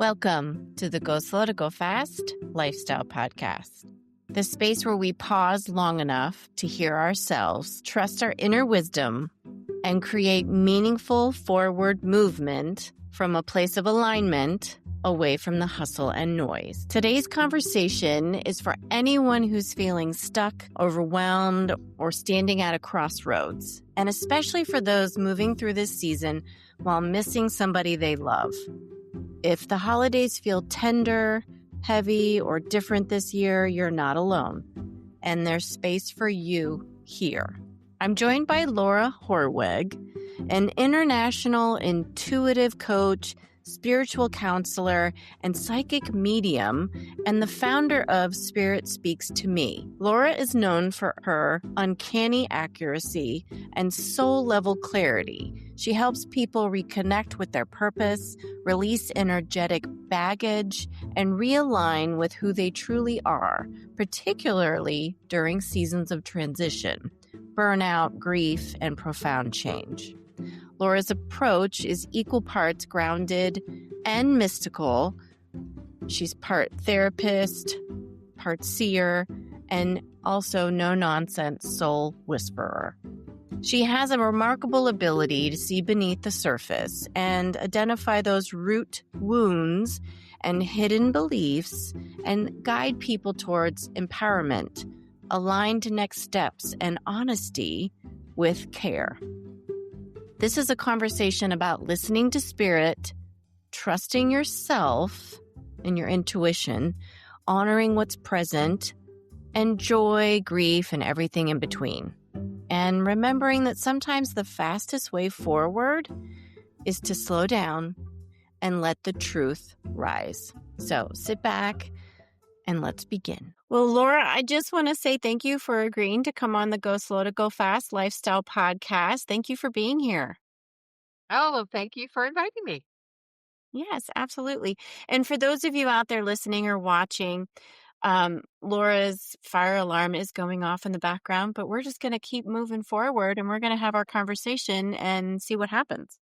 Welcome to the Go Slow to Go Fast Lifestyle Podcast, the space where we pause long enough to hear ourselves, trust our inner wisdom, and create meaningful forward movement from a place of alignment away from the hustle and noise. Today's conversation is for anyone who's feeling stuck, overwhelmed, or standing at a crossroads, and especially for those moving through this season while missing somebody they love. If the holidays feel tender, heavy, or different this year, you're not alone, and there's space for you here. I'm joined by Laura Hoorweg, an international intuitive coach, spiritual counselor, and psychic medium, and the founder of Spirit Speaks to Me. Laura is known for her uncanny accuracy and soul-level clarity. She helps people reconnect with their purpose, release energetic baggage, and realign with who they truly are, particularly during seasons of transition, burnout, grief, and profound change. Laura's approach is equal parts grounded and mystical. She's part therapist, part seer, and also no-nonsense soul whisperer. She has a remarkable ability to see beneath the surface and identify those root wounds and hidden beliefs and guide people towards empowerment, aligned to next steps, and honesty with care. This is a conversation about listening to spirit, trusting yourself and your intuition, honoring what's present, and joy, grief, and everything in between. And remembering that sometimes the fastest way forward is to slow down and let the truth rise. So sit back and let's begin. Well, Laura, I just want to say thank you for agreeing to come on the Go Slow to Go Fast Lifestyle Podcast. Thank you for being here. Oh, well, thank you for inviting me. Yes, absolutely. And for those of you out there listening or watching, Laura's fire alarm is going off in the background, but we're just going to keep moving forward and we're going to have our conversation and see what happens.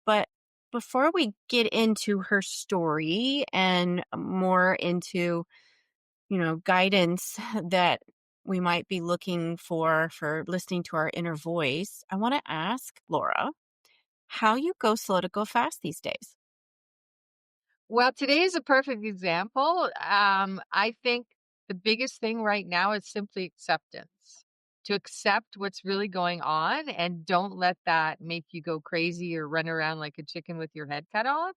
But before we get into her story and more into, guidance that we might be looking for listening to our inner voice, I want to ask Laura how you go slow to go fast these days. Well, today is a perfect example. I think the biggest thing right now is simply acceptance. To accept what's really going on and don't let that make you go crazy or run around like a chicken with your head cut off.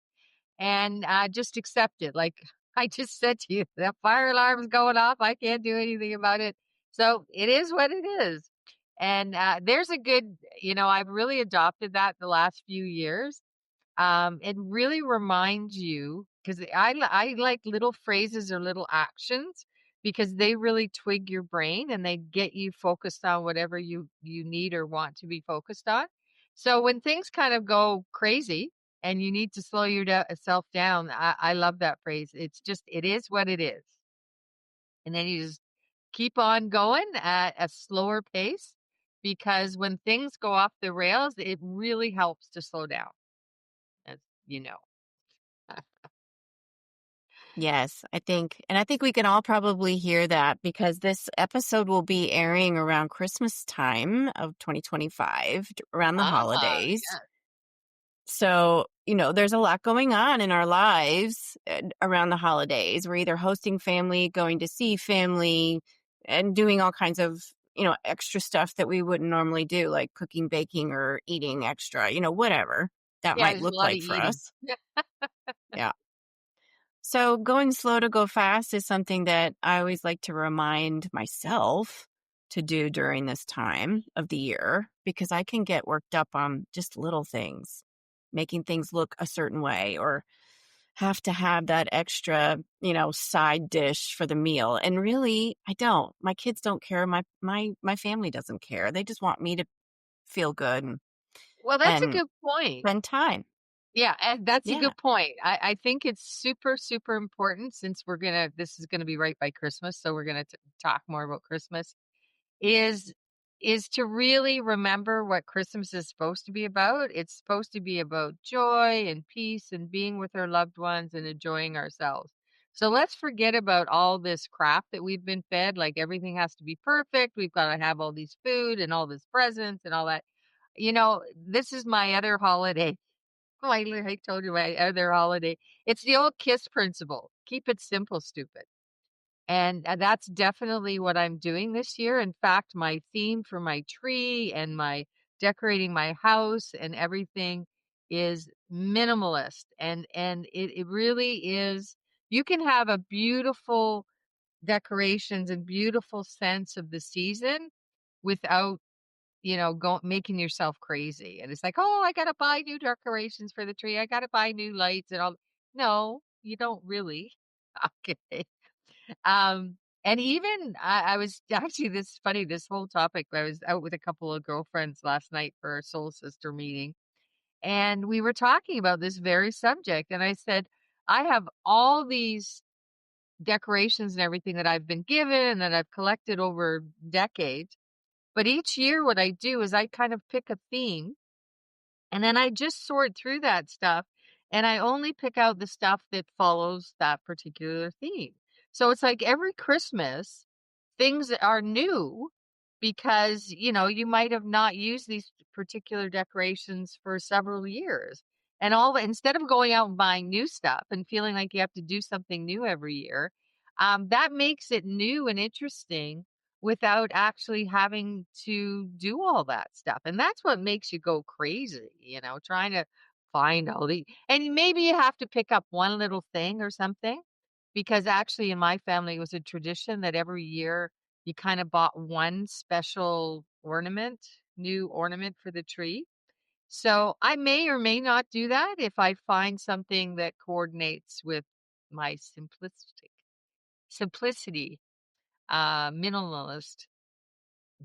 And just accept it. Like I just said to you, that fire alarm is going off. I can't do anything about it. So it is what it is. And there's a good, I've really adopted that the last few years. It really reminds you because I like little phrases or little actions because they really twig your brain and they get you focused on whatever you need or want to be focused on. So when things kind of go crazy and you need to slow yourself down, I love that phrase. It is what it is. And then you just keep on going at a slower pace because when things go off the rails, it really helps to slow down, as you know. Yes, I think we can all probably hear that because this episode will be airing around Christmas time of 2025, around the holidays. Yeah. So, there's a lot going on in our lives around the holidays. We're either hosting family, going to see family, and doing all kinds of, extra stuff that we wouldn't normally do, like cooking, baking, or eating extra, whatever that Yeah, might there's a look lot of like for eating. us. Yeah. So going slow to go fast is something that I always like to remind myself to do during this time of the year because I can get worked up on just little things, making things look a certain way or have to have that extra, side dish for the meal. And really, I don't. My kids don't care. My family doesn't care. They just want me to feel good Well, that's a and good point. spend time. Yeah, and that's a Yeah. good point. I think it's super, super important since this is gonna be right by Christmas, so we're gonna talk more about Christmas, is is to really remember what Christmas is supposed to be about. It's supposed to be about joy and peace and being with our loved ones and enjoying ourselves. So let's forget about all this crap that we've been fed. Like everything has to be perfect. We've got to have all these food and all this presents and all that. This is my other holiday. I told you my other holiday. It's the old KISS principle. Keep it simple, stupid. And that's definitely what I'm doing this year. In fact, my theme for my tree and my decorating my house and everything is minimalist. And it really is. You can have a beautiful decorations and beautiful sense of the season without, go making yourself crazy. And it's like, oh, I gotta buy new decorations for the tree. I gotta buy new lights and all. No, you don't really. Okay. Um, and even I was actually this funny, this whole topic. I was out with a couple of girlfriends last night for our soul sister meeting, and we were talking about this very subject. And I said, I have all these decorations and everything that I've been given and that I've collected over decades. But each year, what I do is I kind of pick a theme and then I just sort through that stuff and I only pick out the stuff that follows that particular theme. So it's like every Christmas, things are new because, you might have not used these particular decorations for several years. And instead of going out and buying new stuff and feeling like you have to do something new every year, that makes it new and interesting without actually having to do all that stuff. And that's what makes you go crazy, trying to find and maybe you have to pick up one little thing or something because actually in my family it was a tradition that every year you kind of bought one special new ornament for the tree. So I may or may not do that if I find something that coordinates with my simplicity, minimalist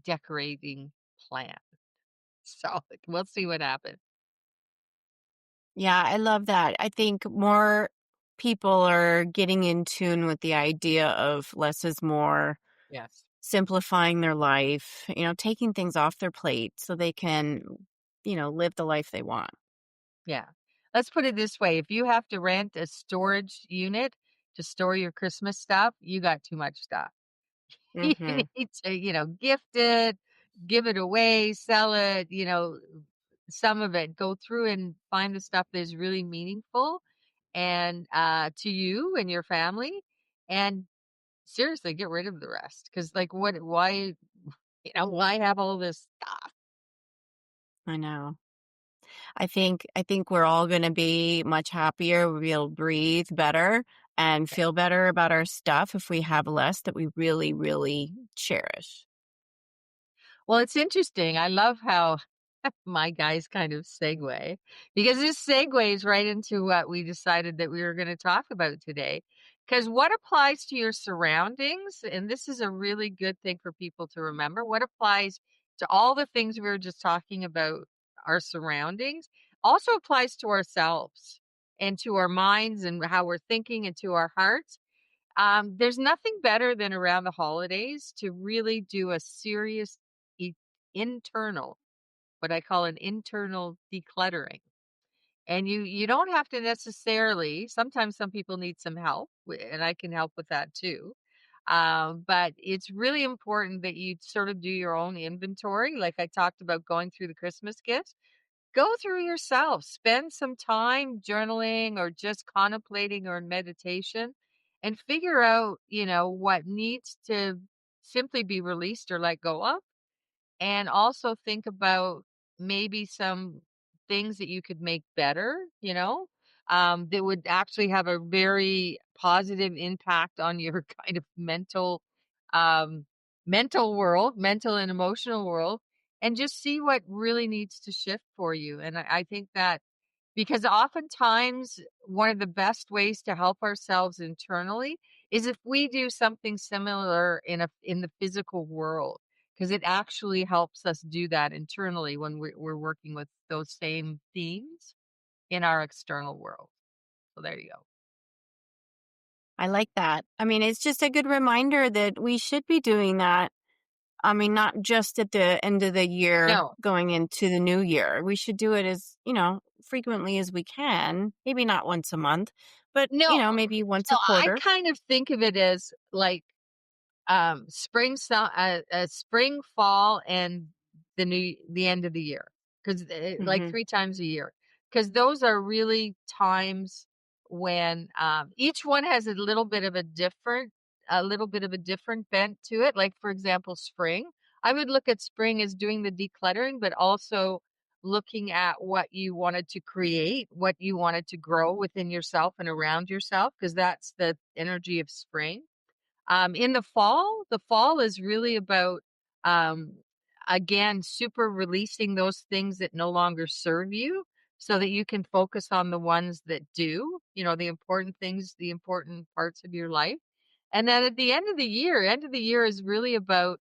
decorating plan. So we'll see what happens. Yeah, I love that. I think more people are getting in tune with the idea of less is more, Yes. simplifying their life, taking things off their plate so they can, live the life they want. Yeah. Let's put it this way. If you have to rent a storage unit to store your Christmas stuff, you got too much stuff. You Mhm. need to, gift it, give it away, sell it, some of it. Go through and find the stuff that is really meaningful and to you and your family. And seriously, get rid of the rest. Because like why have all this stuff? I know. I think we're all going to be much happier. We'll be able to breathe better and feel better about our stuff if we have less that we really, really cherish. Well, it's interesting. I love how my guys kind of segue because this segues right into what we decided that we were going to talk about today. Because what applies to your surroundings, and this is a really good thing for people to remember, what applies to all the things we were just talking about, our surroundings, also applies to ourselves and to our minds and how we're thinking and to our hearts. There's nothing better than around the holidays to really do a serious e- internal, what I call an internal decluttering. And you don't have to necessarily, sometimes some people need some help, and I can help with that too. But it's really important that you sort of do your own inventory. Like I talked about going through the Christmas gifts, go through yourself, spend some time journaling or just contemplating or in meditation and figure out, what needs to simply be released or let go of and also think about maybe some things that you could make better, that would actually have a very positive impact on your kind of um, mental world, mental and emotional world, and just see what really needs to shift for you. And I think that because oftentimes one of the best ways to help ourselves internally is if we do something similar in the physical world, because it actually helps us do that internally when we're working with those same themes in our external world. So there you go. I like that. I mean, it's just a good reminder that we should be doing that I mean, not just at the end of the year No, going into the new year. We should do it as, frequently as we can. Maybe not once a month, but, no. maybe once So a I quarter. kind of think of it as like spring, fall, and the end of the year, because like Mhm. 3 times a year, because those are really times when each one has a little bit of a different bent to it. Like, for example, spring, I would look at spring as doing the decluttering, but also looking at what you wanted to create, what you wanted to grow within yourself and around yourself, because that's the energy of spring. In the fall is really about, um, again, super releasing those things that no longer serve you so that you can focus on the ones that do, the important things, the important parts of your life. And then at the end of the year is really about,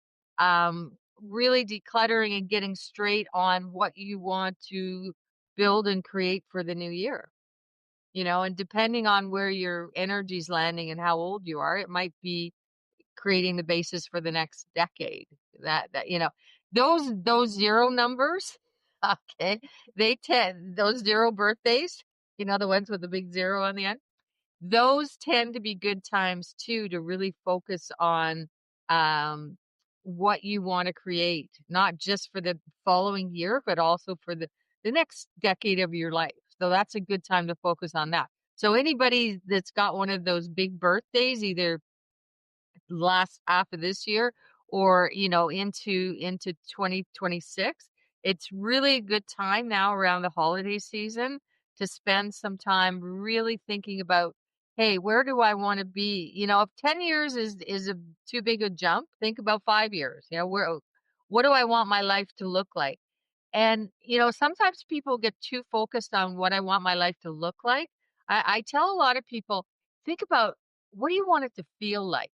really decluttering and getting straight on what you want to build and create for the new year. And depending on where your energy's landing and how old you are, it might be creating the basis for the next decade. Those zero numbers, okay, they tend those zero birthdays, the ones with the big zero on the end, those tend to be good times too to really focus on um what you want to create, not just for the following year, but also for the next decade of your life. So that's a good time to focus on that. So anybody that's got one of those big birthdays, either last half of this year or into 2026, it's really a good time now around the holiday season to spend some time really thinking about, hey, where do I want to be? If 10 years is a too big a jump, think about 5 years. What do I want my life to look like? And sometimes people get too focused on what I want my life to look like. I tell a lot of people, think about, what do you want it to feel like?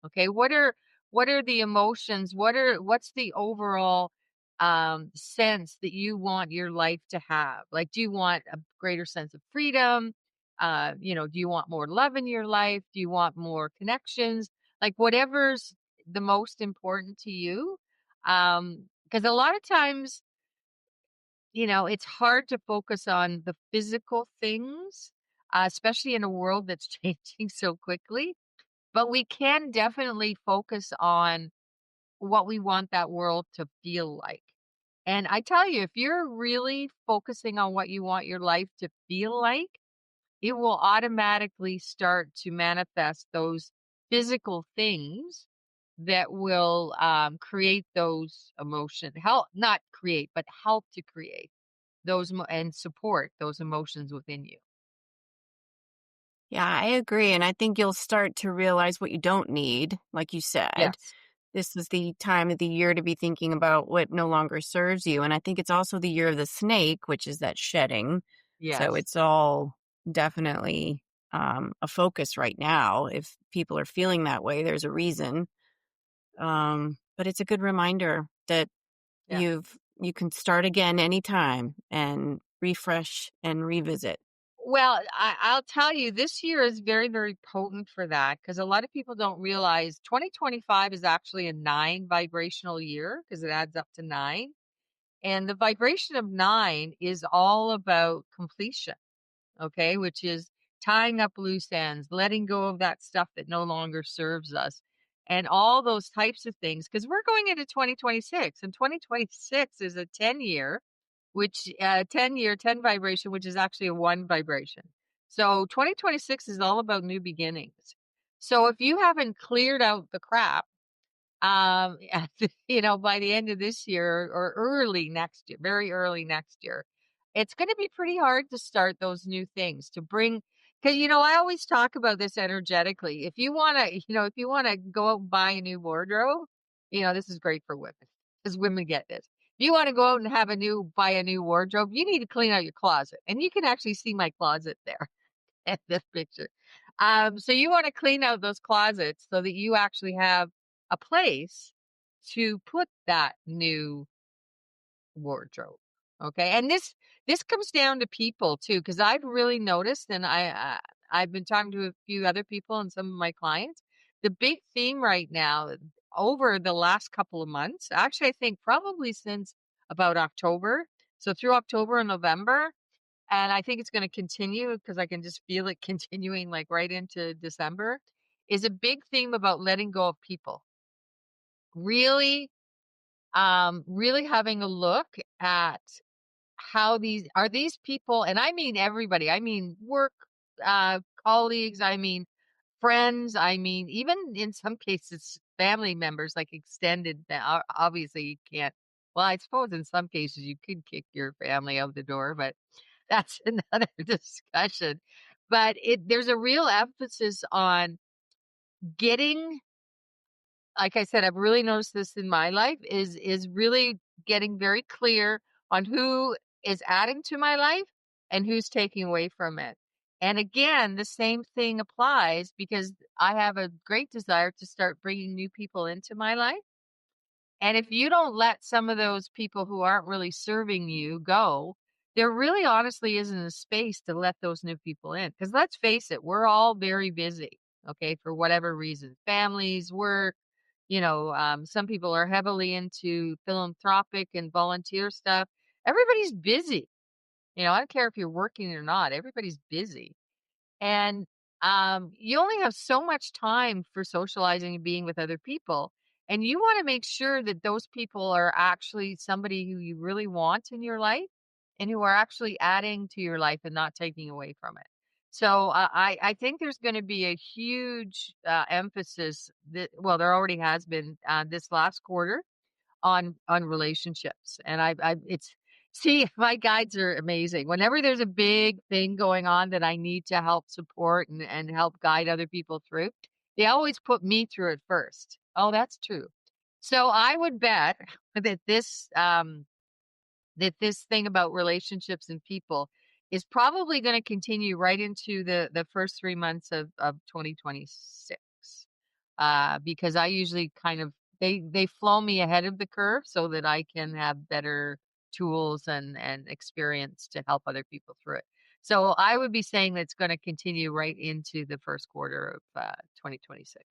Okay, what are the emotions? What's the overall sense that you want your life to have? Like, do you want a greater sense of freedom? Do you want more love in your life? Do you want more connections? Like, whatever's the most important to you. Because a lot of times, it's hard to focus on the physical things, especially in a world that's changing so quickly. But we can definitely focus on what we want that world to feel like. And I tell you, if you're really focusing on what you want your life to feel like, it will automatically start to manifest those physical things that will create those emotions. Help, not create, but help to create and support those emotions within you. Yeah, I agree, and I think you'll start to realize what you don't need, like you said. Yes. This is the time of the year to be thinking about what no longer serves you, and I think it's also the year of the snake, which is that shedding. So Yes. it's all definitely, a focus right now. If people are feeling that way, there's a reason. But it's a good reminder that Yeah. you can start again anytime and refresh and revisit. Well, I'll tell you, this year is very, very potent for that, because a lot of people don't realize 2025 is actually a 9 vibrational year, because it adds up to 9. And the vibration of 9 is all about completion, okay, which is tying up loose ends, letting go of that stuff that no longer serves us, and all those types of things. Because we're going into 2026, and 2026 is a 10 year, which 10 vibration, which is actually a 1 vibration. So 2026 is all about new beginnings. So if you haven't cleared out the crap, by the end of this year or early next year, very early next year, it's going to be pretty hard to start those new things to bring. Because, I always talk about this energetically. If you want to go out and buy a new wardrobe, this is great for women, because women get this. If you want to go out and buy a new wardrobe, you need to clean out your closet. And you can actually see my closet there in this picture. So you want to clean out those closets so that you actually have a place to put that new wardrobe. Okay. And this comes down to people too, because I've really noticed, and I've been talking to a few other people and some of my clients. The big theme right now, over the last couple of months, actually, I think probably since about October. So through October and November. And I think it's going to continue because I can just feel it continuing like right into December, is a big theme about letting go of people. Really, really having a look at how these people, and I mean everybody, I mean work, colleagues, I mean friends, I mean, even in some cases, family members, like extended, obviously you can't, well, I suppose in some cases you could kick your family out the door, but that's another discussion. But there's a real emphasis on getting, like I said, I've really noticed this in my life, is really getting very clear on who is adding to my life and who's taking away from it. And again, the same thing applies because I have a great desire to start bringing new people into my life. And if you don't let some of those people who aren't really serving you go, there really honestly isn't a space to let those new people in. Because let's face it, we're all very busy, okay, for whatever reason. Families, work, some people are heavily into philanthropic and volunteer stuff. Everybody's busy. I don't care if you're working or not, everybody's busy. And you only have so much time for socializing and being with other people. And you want to make sure that those people are actually somebody who you really want in your life and who are actually adding to your life and not taking away from it. So I think there's going to be a huge emphasis that, well, there already has been this last quarter on relationships. And it's, see, my guides are amazing. Whenever there's a big thing going on that I need to help support and help guide other people through, they always put me through it first. Oh, that's true. So I would bet that this thing about relationships and people is probably going to continue right into the first 3 months of 2026. Because I usually kind of, they flow me ahead of the curve so that I can have better tools and experience to help other people through it. So I would be saying that it's going to continue right into the first quarter of 2026.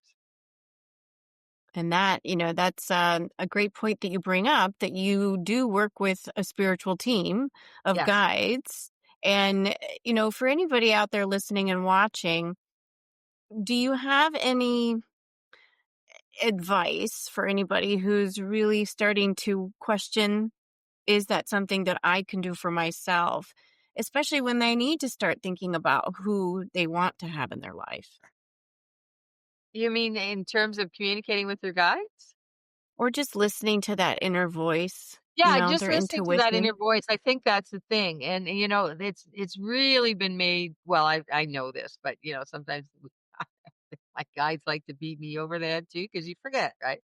And that's a great point that you bring up, that you do work with a spiritual team of Yes. guides. And, for anybody out there listening and watching, do you have any advice for anybody who's really starting to question, is that something that I can do for myself? Especially when they need to start thinking about who they want to have in their life, You mean in terms of communicating with your guides? or just listening to that inner voice, Yeah, just their listening to that intuition. inner voice, I think that's the thing, and, it's really been made, well, I know this, but, sometimes my guides like to beat me over the head too, because you forget, right?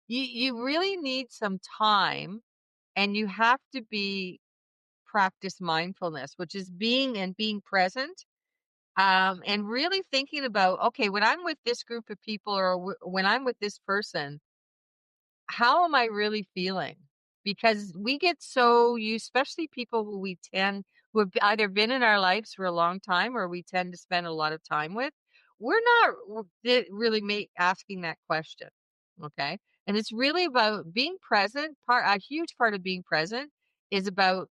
You really need some time, and you have to practice mindfulness, which is being present, and really thinking about, okay, when I'm with this group of people or when I'm with this person, how am I really feeling? Because we get so used, especially people who have either been in our lives for a long time or we tend to spend a lot of time with. We're not really asking that question. Okay. And it's really about being present. A huge part of being present is about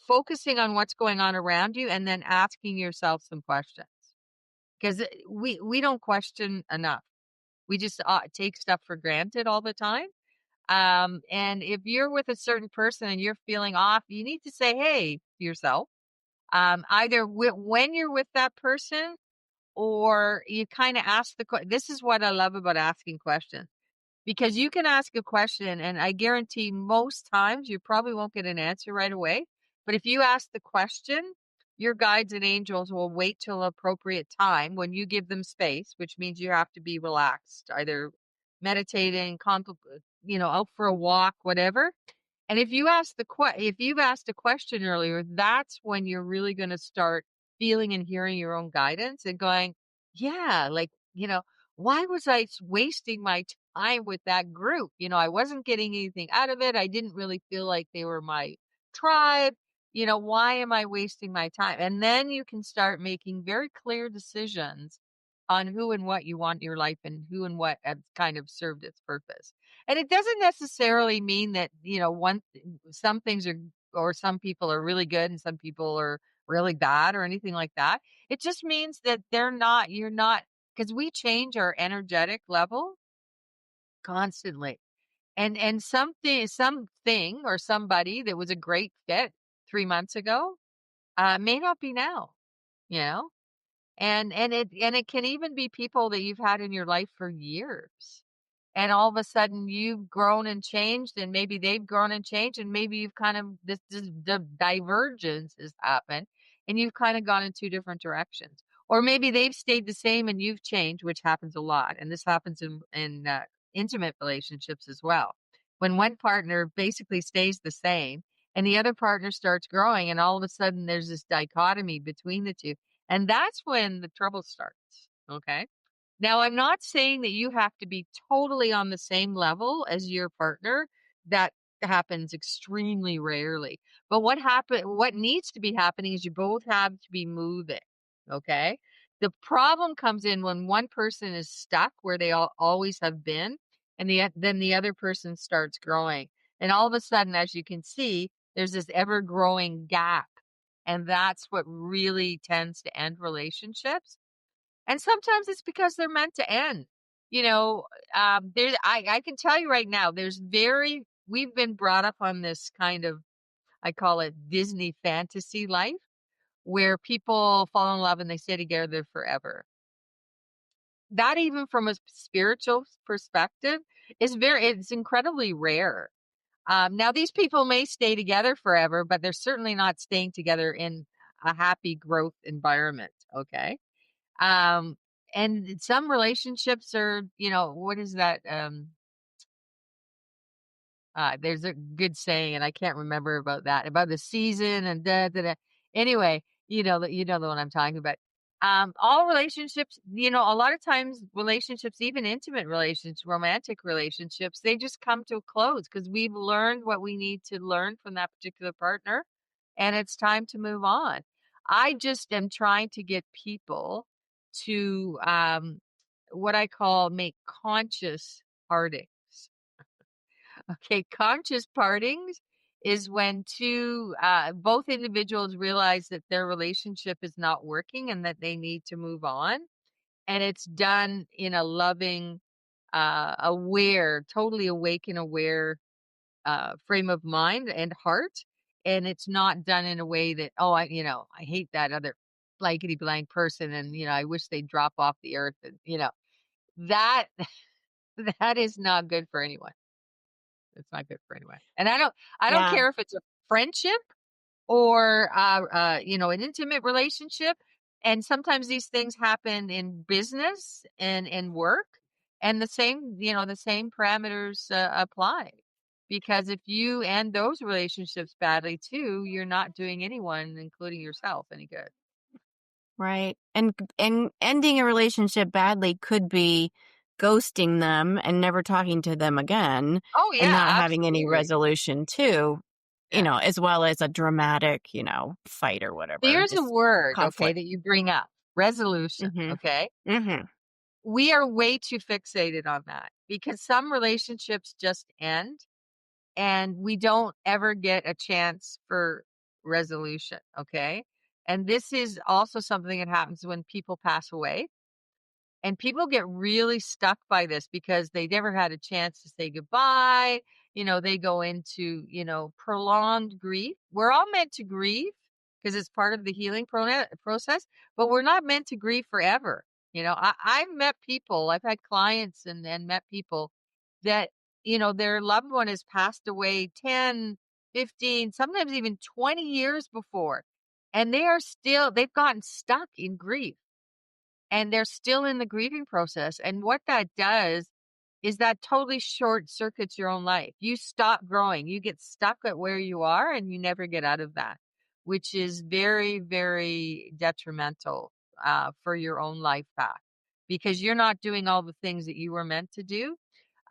focusing on what's going on around you and then asking yourself some questions. Because we don't question enough. We just take stuff for granted all the time. And if you're with a certain person and you're feeling off, you need to say, hey, to yourself, either when you're with that person, or you kind of ask this is what I love about asking questions, because you can ask a question and I guarantee most times you probably won't get an answer right away. But if you ask the question, your guides and angels will wait till appropriate time when you give them space, which means you have to be relaxed, either meditating, out for a walk, whatever. And if you've asked a question earlier, that's when you're really going to start feeling and hearing your own guidance and going, yeah, like, why was I wasting my time with that group? I wasn't getting anything out of it. I didn't really feel like they were my tribe. Why am I wasting my time? And then you can start making very clear decisions on who and what you want in your life and who and what has kind of served its purpose. And it doesn't necessarily mean that, some things are, or some people are really good and some people are really bad or anything like that. It just means that you're not, because we change our energetic level constantly. And something or somebody that was a great fit 3 months ago may not be now, you know? And it can even be people that you've had in your life for years. And all of a sudden you've grown and changed, and maybe they've grown and changed, and maybe you've kind of this the divergence has happened and you've kind of gone in two different directions. Or maybe they've stayed the same and you've changed, which happens a lot. And this happens in intimate relationships as well. When one partner basically stays the same and the other partner starts growing, and all of a sudden there's this dichotomy between the two. And that's when the trouble starts. Okay. Now, I'm not saying that you have to be totally on the same level as your partner. That happens extremely rarely. But what needs to be happening is you both have to be moving. Okay. The problem comes in when one person is stuck where they always have been, and then the other person starts growing. And all of a sudden, as you can see, there's this ever growing gap. And that's what really tends to end relationships. And sometimes it's because they're meant to end. I can tell you right now, we've been brought up on this kind of, I call it Disney fantasy life, where people fall in love and they stay together forever. That, even from a spiritual perspective, it's incredibly rare. Now these people may stay together forever, but they're certainly not staying together in a happy growth environment. Okay. Um, and some relationships are, what is that? There's a good saying, and I can't remember about the season and da da da. Anyway, you know the one I'm talking about. All relationships, a lot of times relationships, even intimate relationships, romantic relationships, they just come to a close because we've learned what we need to learn from that particular partner, and it's time to move on. I just am trying to get people to what I call make conscious partings. Okay, conscious partings is when both individuals realize that their relationship is not working and that they need to move on. And it's done in a loving, totally awake and aware frame of mind and heart. And it's not done in a way that, I hate that other blankety blank person, and I wish they'd drop off the earth, and that that is not good for anyone. It's not good for anyone. And I don't Yeah. care if it's a friendship or an intimate relationship. And sometimes these things happen in business and in work, and the same parameters apply. Because if you end those relationships badly too, you're not doing anyone, including yourself, any good. Right. And ending a relationship badly could be ghosting them and never talking to them again Oh and yeah, not having any absolutely. resolution too, Yeah. as well as a dramatic, fight or whatever, There's a just word, okay, conflict. that you bring up. Resolution, Mhm. okay? Mhm. We are way too fixated on that because some relationships just end and we don't ever get a chance for resolution. Okay. And this is also something that happens when people pass away. And people get really stuck by this because they never had a chance to say goodbye. They go into, prolonged grief. We're all meant to grieve because it's part of the healing process, but we're not meant to grieve forever. I've met people, I've had clients and met people that, their loved one has passed away 10, 15, sometimes even 20 years before. And they've gotten stuck in grief and they're still in the grieving process. And what that does is that totally short circuits your own life. You stop growing. You get stuck at where you are and you never get out of that, which is very, very detrimental for your own life path because you're not doing all the things that you were meant to do.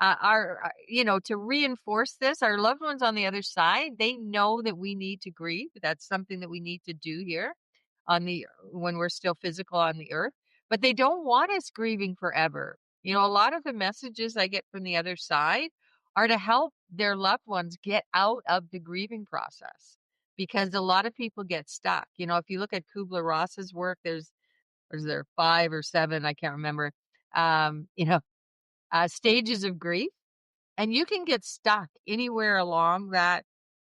To reinforce this, our loved ones on the other side, they know that we need to grieve. That's something that we need to do here when we're still physical on the earth. but they don't want us grieving forever. A lot of the messages I get from the other side are to help their loved ones get out of the grieving process, because a lot of people get stuck. If you look at Kubler-Ross's work, is there 5 or 7, I can't remember, um, you know, stages of grief, and you can get stuck anywhere along that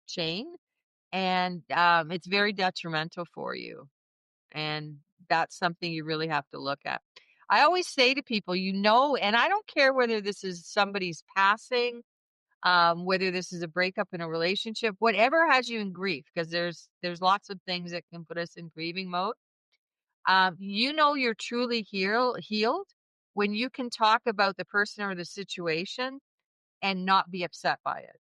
chain, and it's very detrimental for you. And that's something you really have to look at. I always say to people, and I don't care whether this is somebody's passing, whether this is a breakup in a relationship, whatever has you in grief, because there's lots of things that can put us in grieving mode. You're truly healed when you can talk about the person or the situation and not be upset by it.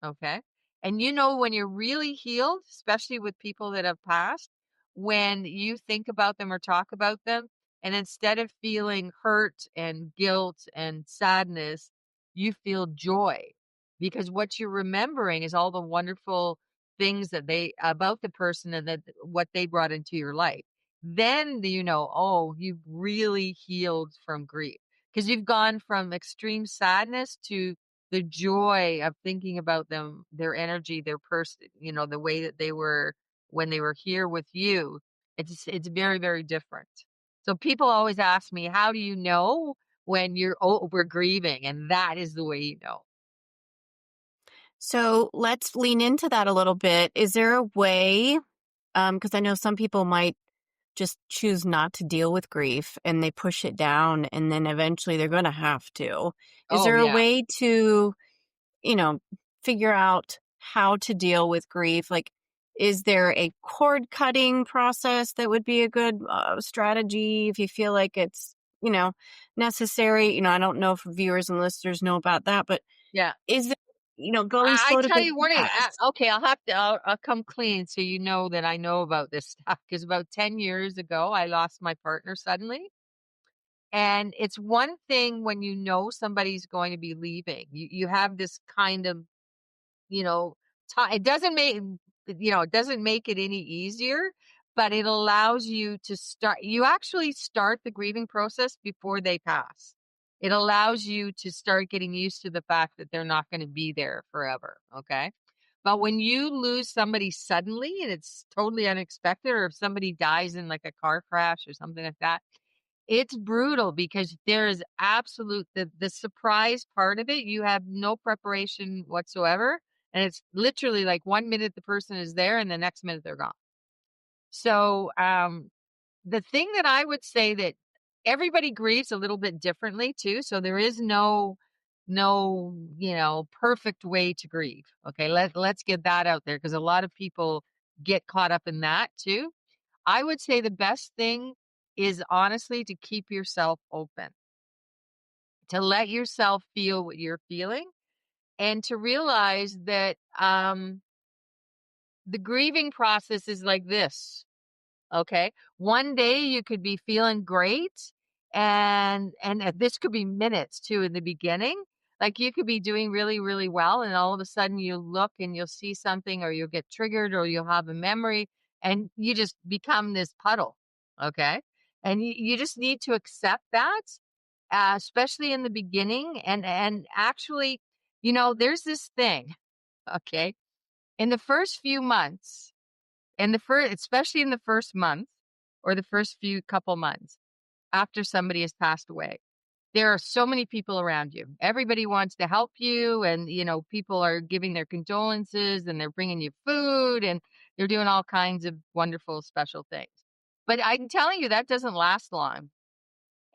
Okay. And when you're really healed, especially with people that have passed, when you think about them or talk about them, and instead of feeling hurt and guilt and sadness, you feel joy, because what you're remembering is all the wonderful things about the person and that what they brought into your life. Then oh, you've really healed from grief, because you've gone from extreme sadness to the joy of thinking about them, their energy, their person, the way that they were when they were here with you. It's very, very different. So people always ask me, how do you know when you're over grieving? And that is the way you know. So let's lean into that a little bit. Is there a way, because I know some people might just choose not to deal with grief and they push it down, and then eventually they're going to have to. Is Oh, there a yeah. way to, figure out how to deal with grief? Like, is there a cord cutting process that would be a good strategy if you feel like it's, necessary? I don't know if viewers and listeners know about that, but Yeah. is there, going I slow to tell go you what, fast? okay, I'll come clean so you know that I know about this stuff, because about 10 years ago, I lost my partner suddenly. And it's one thing when somebody's going to be leaving. You have this kind of, time. It doesn't make it any easier, but it allows you to you actually start the grieving process before they pass. It allows you to start getting used to the fact that they're not going to be there forever. Okay. But when you lose somebody suddenly and it's totally unexpected, or if somebody dies in like a car crash or something like that, it's brutal, because there is the surprise part of it. You have no preparation whatsoever. And it's literally like 1 minute the person is there and the next minute they're gone. So, the thing that I would say, that everybody grieves a little bit differently too. So there is no, perfect way to grieve. Okay. Let's get that out there, because a lot of people get caught up in that too. I would say the best thing is honestly to keep yourself open, to let yourself feel what you're feeling, and to realize that the grieving process is like this. Okay. One day you could be feeling great, and this could be minutes too in the beginning. Like you could be doing really, really well, and all of a sudden you look and you'll see something, or you'll get triggered, or you'll have a memory, and you just become this puddle. Okay. And you just need to accept that, especially in the beginning. And actually, there's this thing. Okay. In the first few months, especially in the first month, or the first few couple months after somebody has passed away, there are so many people around you. Everybody wants to help you, and people are giving their condolences, and they're bringing you food, and they're doing all kinds of wonderful special things. But I'm telling you, that doesn't last long.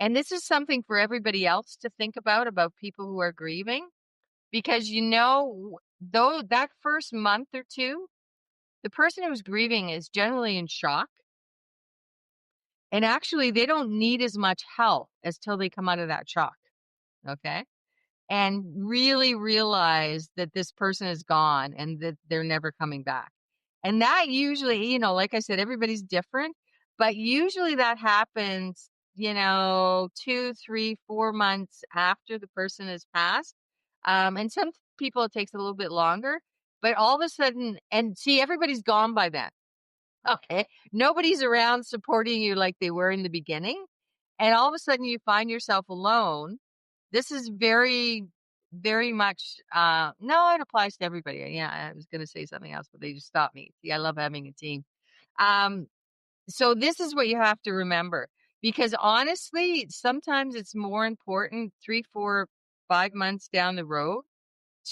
And this is something for everybody else to think about people who are grieving, because though that first month or two, the person who's grieving is generally in shock. And actually, they don't need as much help as till they come out of that shock. Okay. And really realize that this person is gone and that they're never coming back. And that usually, like I said, everybody's different, but usually that happens, 2, 3, 4 months after the person has passed. And some people, it takes a little bit longer, but all of a sudden, and see, everybody's gone by then. Okay. Nobody's around supporting you like they were in the beginning. and all of a sudden you find yourself alone. This is very, very much, no, it applies to everybody. Yeah, I was going to say something else, but they just stopped me. See, I love having a team. Um, so this is what you have to remember, because honestly, sometimes it's more important 3, 4, 5 months down the road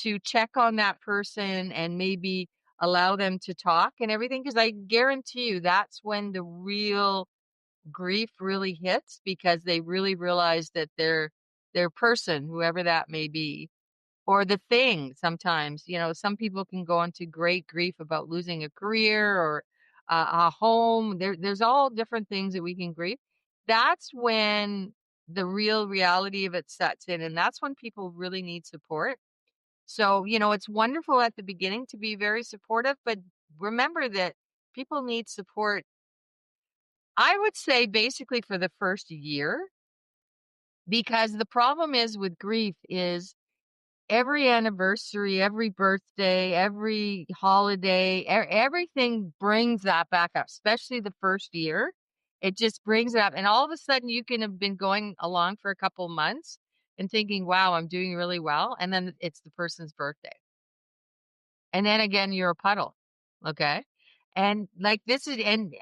to check on that person and maybe allow them to talk and everything. Because I guarantee you that's when the real grief really hits, because they really realize that their person, whoever that may be, or the thing. Sometimes, some people can go into great grief about losing a career or a home. There's all different things that we can grieve. That's when the real reality of it sets in, and that's when people really need support. So, it's wonderful at the beginning to be very supportive, but remember that people need support, I would say, basically for the first year, because the problem is with grief is every anniversary, every birthday, every holiday, everything brings that back up, especially the first year. It just brings it up. And all of a sudden, you can have been going along for a couple months and thinking, wow, I'm doing really well. And then it's the person's birthday. And then again, you're a puddle. Okay. And like this is, and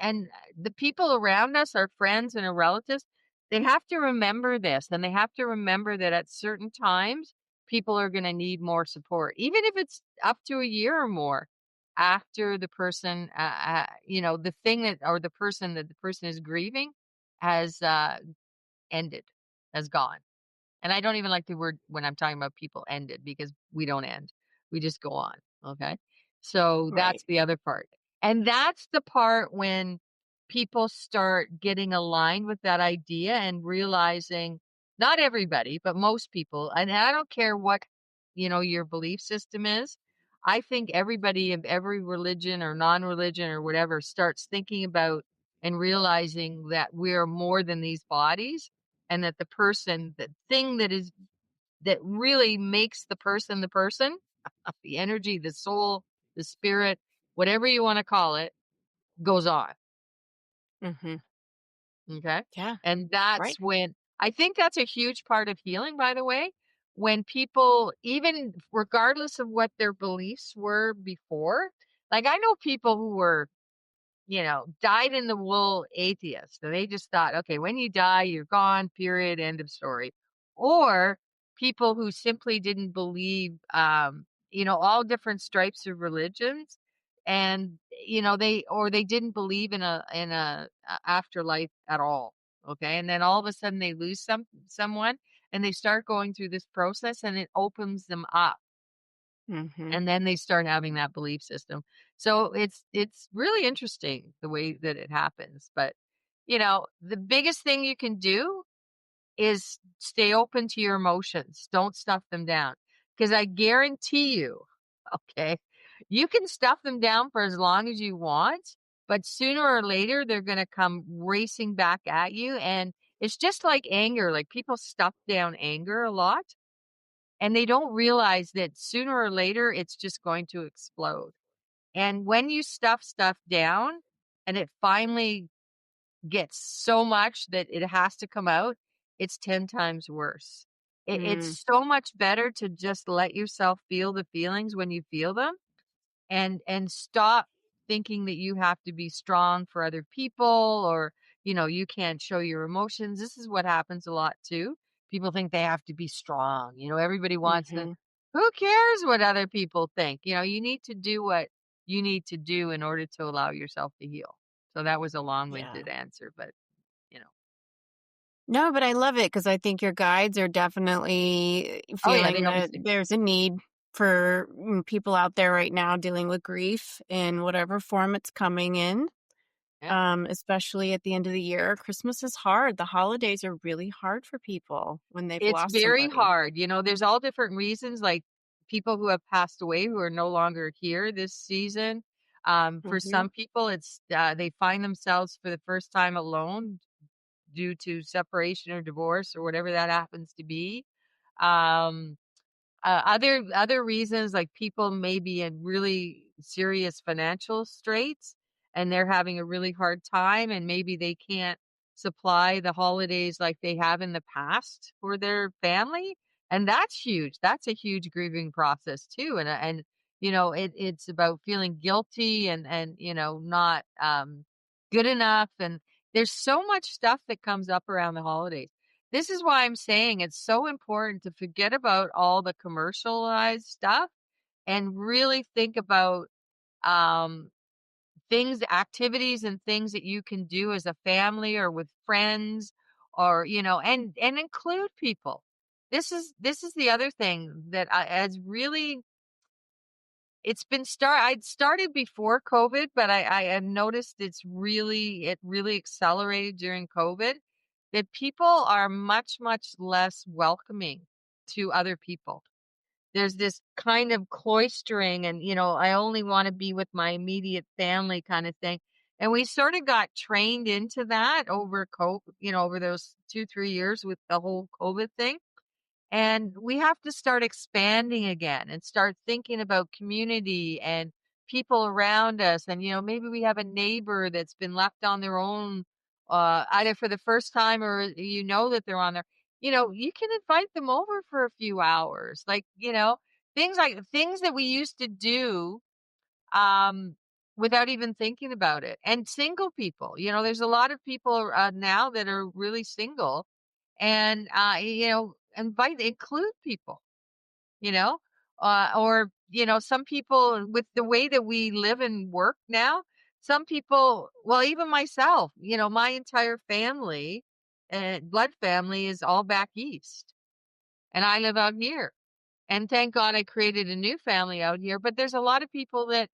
the people around us, our friends and our relatives, they have to remember this, and they have to remember that at certain times, people are going to need more support, even if it's up to a year or more after the person, the thing that, or the person that the person is grieving has ended, has gone. And I don't even like the word when I'm talking about people ended, because we don't end. We just go on. Okay. So Right. that's the other part. And that's the part when people start getting aligned with that idea and realizing, not everybody, but most people, and I don't care what, your belief system is. I think everybody of every religion or non-religion or whatever starts thinking about and realizing that we're more than these bodies, and that the person, the thing that really makes the person, the energy, the soul, the spirit, whatever you want to call it, goes on. Mm-hmm. Okay. Yeah. And Right. that's when I think that's a huge part of healing, by the way, when people, even regardless of what their beliefs were before, like I know people who were, dyed in the wool atheists. So they just thought, okay, when you die, you're gone, period, end of story. Or people who simply didn't believe, all different stripes of religions. And, they didn't believe in a afterlife at all. Okay. And then all of a sudden they lose someone, and they start going through this process, and it opens them up, Mm-hmm. and then they start having that belief system. So it's really interesting the way that it happens. But the biggest thing you can do is stay open to your emotions. Don't stuff them down, because I guarantee you, okay, you can stuff them down for as long as you want, but sooner or later they're going to come racing back at you. And it's just like anger. Like people stuff down anger a lot, and they don't realize that sooner or later it's just going to explode. And when you stuff stuff down and it finally gets so much that it has to come out, it's 10 times worse. Mm. It's so much better to just let yourself feel the feelings when you feel them, and stop thinking that you have to be strong for other people, or you can't show your emotions. This is what happens a lot too. People think they have to be strong. Everybody wants to. Mm-hmm. Who cares what other people think? You need to do what you need to do in order to allow yourself to heal. So that was a Yeah. long-winded answer, but you know No, but I love it because I think your guides are definitely oh yeah, they feeling always that do. there's a need for people out there right now dealing with grief in whatever form it's coming in, Yeah. especially at the end of the year. Christmas is hard. The holidays are really hard for people when they've It's lost very somebody. hard. There's all different reasons, like people who have passed away who are no longer here this season. For Hmm. some people, it's they find themselves for the first time alone due to separation or divorce or whatever that happens to be. Um, other reasons, like people may be in really serious financial straits, and they're having a really hard time, and maybe they can't supply the holidays like they have in the past for their family. And that's huge. That's a huge grieving process too. And it's about feeling guilty and not good enough. And there's so much stuff that comes up around the holidays. This is why I'm saying it's so important to forget about all the commercialized stuff and really think about um, activities and things that you can do as a family or with friends or, and include people. This is the other thing that has really, I'd started before COVID, but I have noticed it really accelerated during COVID, that people are much, much less welcoming to other people. There's this kind of cloistering and, I only want to be with my immediate family kind of thing. And we sort of got trained into that over COVID, over those 2-3 years with the whole COVID thing. And we have to start expanding again and start thinking about community and people around us. And, maybe we have a neighbor that's been left on their own, either for the first time or that they're on there. You can invite them over for a few hours. Like, things that we used to do um, without even thinking about it. And single people, there's a lot of people now that are really single and include people, you know, or some people with the way that we live and work now. Some people, well, even myself, my entire family, blood family, is all back east, and I live out here. And thank God I created a new family out here. But there's a lot of people that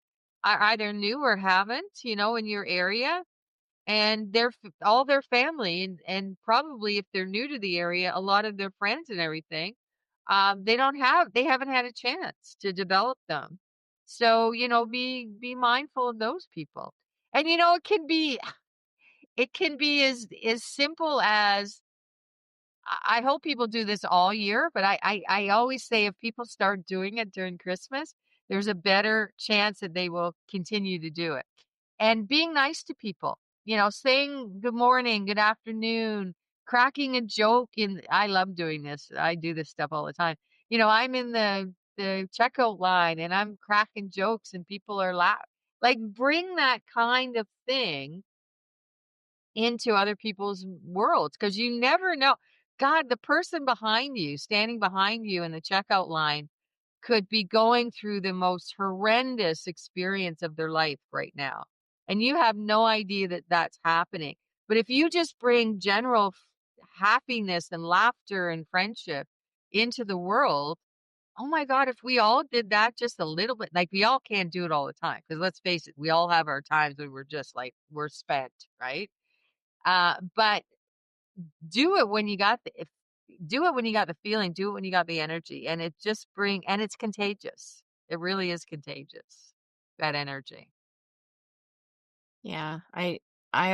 are either new or haven't, in your area, and all their family and probably if they're new to the area, a lot of their friends and everything, they haven't had a chance to develop them. So, be mindful of those people. And it can be as simple as, I hope people do this all year, but I always say if people start doing it during Christmas, there's a better chance that they will continue to do it. And being nice to people, saying good morning, good afternoon, cracking a joke. I love doing this. I do this stuff all the time. I'm in the checkout line and I'm cracking jokes and people are laughing. Like, bring that kind of thing into other people's worlds, because you never know. God, the person behind you, standing behind you in the checkout line, could be going through the most horrendous experience of their life right now. And you have no idea that that's happening. But if you just bring general happiness and laughter and friendship into the world, oh my God, if we all did that just a little bit, like, we all can't do it all the time. Because let's face it, we all have our times when we're just like, we're spent, right? But do it when you got do it when you got the feeling, do it when you got the energy, and and it's contagious. It really is contagious, that energy. Yeah, I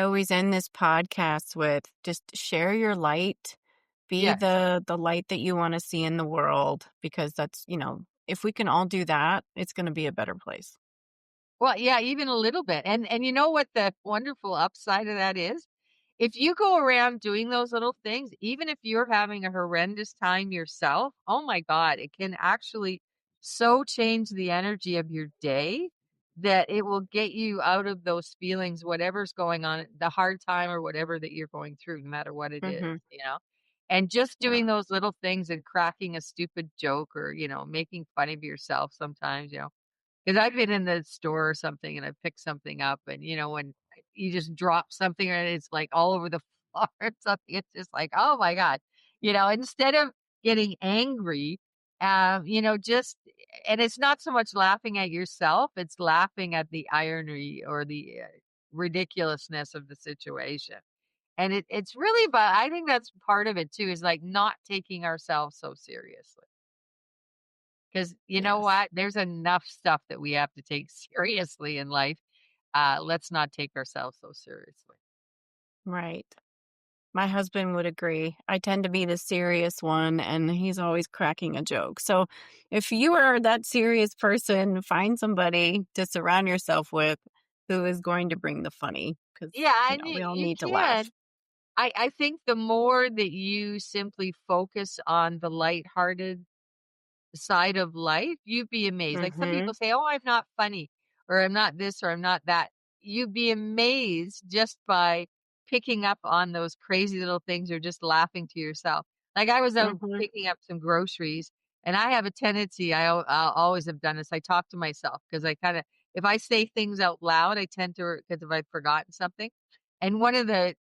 always end this podcast with just share your light, be Yes. the light that you want to see in the world, because that's, if we can all do that, it's going to be a better place. Well, yeah, even a little bit. And you know what the wonderful upside of that is? If you go around doing those little things, even if you're having a horrendous time yourself, oh my God, it can actually so change the energy of your day that it will get you out of those feelings, whatever's going on, the hard time or whatever that you're going through, no matter what it is, Mhm. And just Yeah. doing those little things and cracking a stupid joke or, making fun of yourself sometimes, 'cause I've been in the store or something and I picked something up and, when you just drop something and it's, like, all over the floor or something, it's just like, "Oh my god." Instead of getting angry, just and it's not so much laughing at yourself, it's laughing at the irony or the, ridiculousness of the situation. And it's really about, I think that's part of it too, is, like, not taking ourselves so seriously. 'Cause you know Yes. what? There's enough stuff that we have to take seriously in life. Let's not take ourselves so seriously. Right. My husband would agree. I tend to be the serious one, and he's always cracking a joke. So if you are that serious person, find somebody to surround yourself with who is going to bring the funny, because, Yeah, and we all you need to can. laugh. I think the more that you simply focus on the lighthearted side of life, you'd be amazed. Like some Mhm. people say, "Oh, I'm not funny," or "I'm not this," or "I'm not that." You'd be amazed just by picking up on those crazy little things or just laughing to yourself. Like I was out Mhm. picking up some groceries, and I have a tendency, I'll always have done this. I talk to myself because I kind of, if I say things out loud, I tend to, because if I've forgotten something. And one of the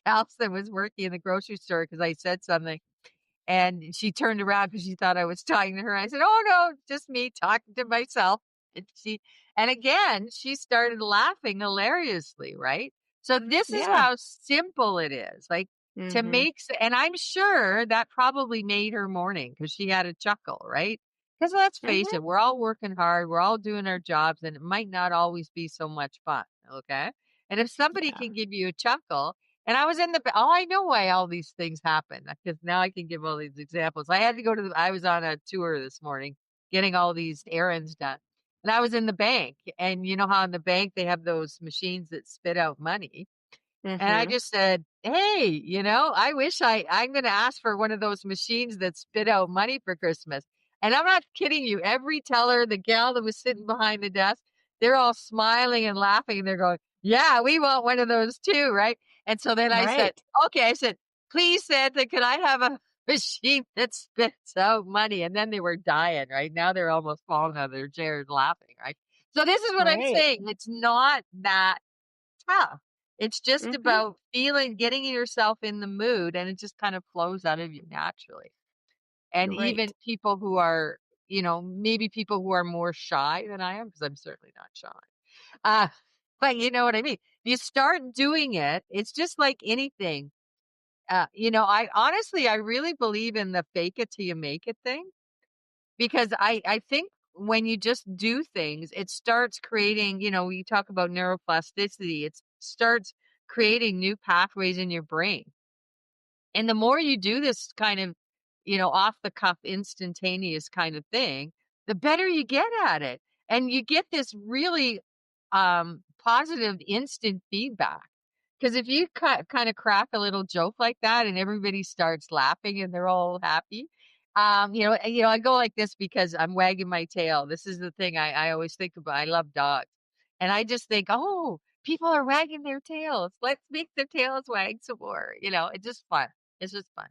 gals that was working in the grocery store, because I said something, and she turned around because she thought I was talking to her. I said, "Oh no, just me talking to myself." And again, she started laughing hilariously, right? So this is Yeah. how simple it is. Like to Mhm. make, and I'm sure that probably made her morning because she had a chuckle, right? Because let's face Mhm. it, we're all working hard, we're all doing our jobs, and it might not always be so much fun. Okay. And if somebody Yeah. can give you a chuckle, and I was in the oh, I know why all these things happen, because now I can give all these examples. I had to go to I was on a tour this morning getting all these errands done. And I was in the bank, and you know how in the bank they have those machines that spit out money. And I Mhm. just said, "Hey, I wish I'm going to ask for one of those machines that spit out money for Christmas." And I'm not kidding you. Every teller, the gal that was sitting behind the desk, they're all smiling and laughing. And they're going, "Yeah, we want one of those too." Right. And so then I said, Right. "Okay," I said, "Please, Santa, could I have a machine that spits out money?" And then they were dying. Right now, they're almost falling out of their chairs laughing. Right. So this is what I'm Right. saying. It's not that tough. It's just Mhm. about getting yourself in the mood, and it just kind of flows out of you naturally. And even Right. people who are, maybe people who are more shy than I am, because I'm certainly not shy. Uh, but you know what I mean? You start doing it, it's just like anything. I honestly, I really believe in the fake it till you make it thing, because I think when you just do things, it starts creating, we talk about neuroplasticity, it starts creating new pathways in your brain. And the more you do this kind of, off the cuff, instantaneous kind of thing, the better you get at it. And you get this really positive instant feedback. Because if you kind of crack a little joke like that and everybody starts laughing and they're all happy, I go like this because I'm wagging my tail. This is the thing I always think about. I love dogs. And I just think, oh, people are wagging their tails. Let's make their tails wag some more. It's just fun. It's just fun.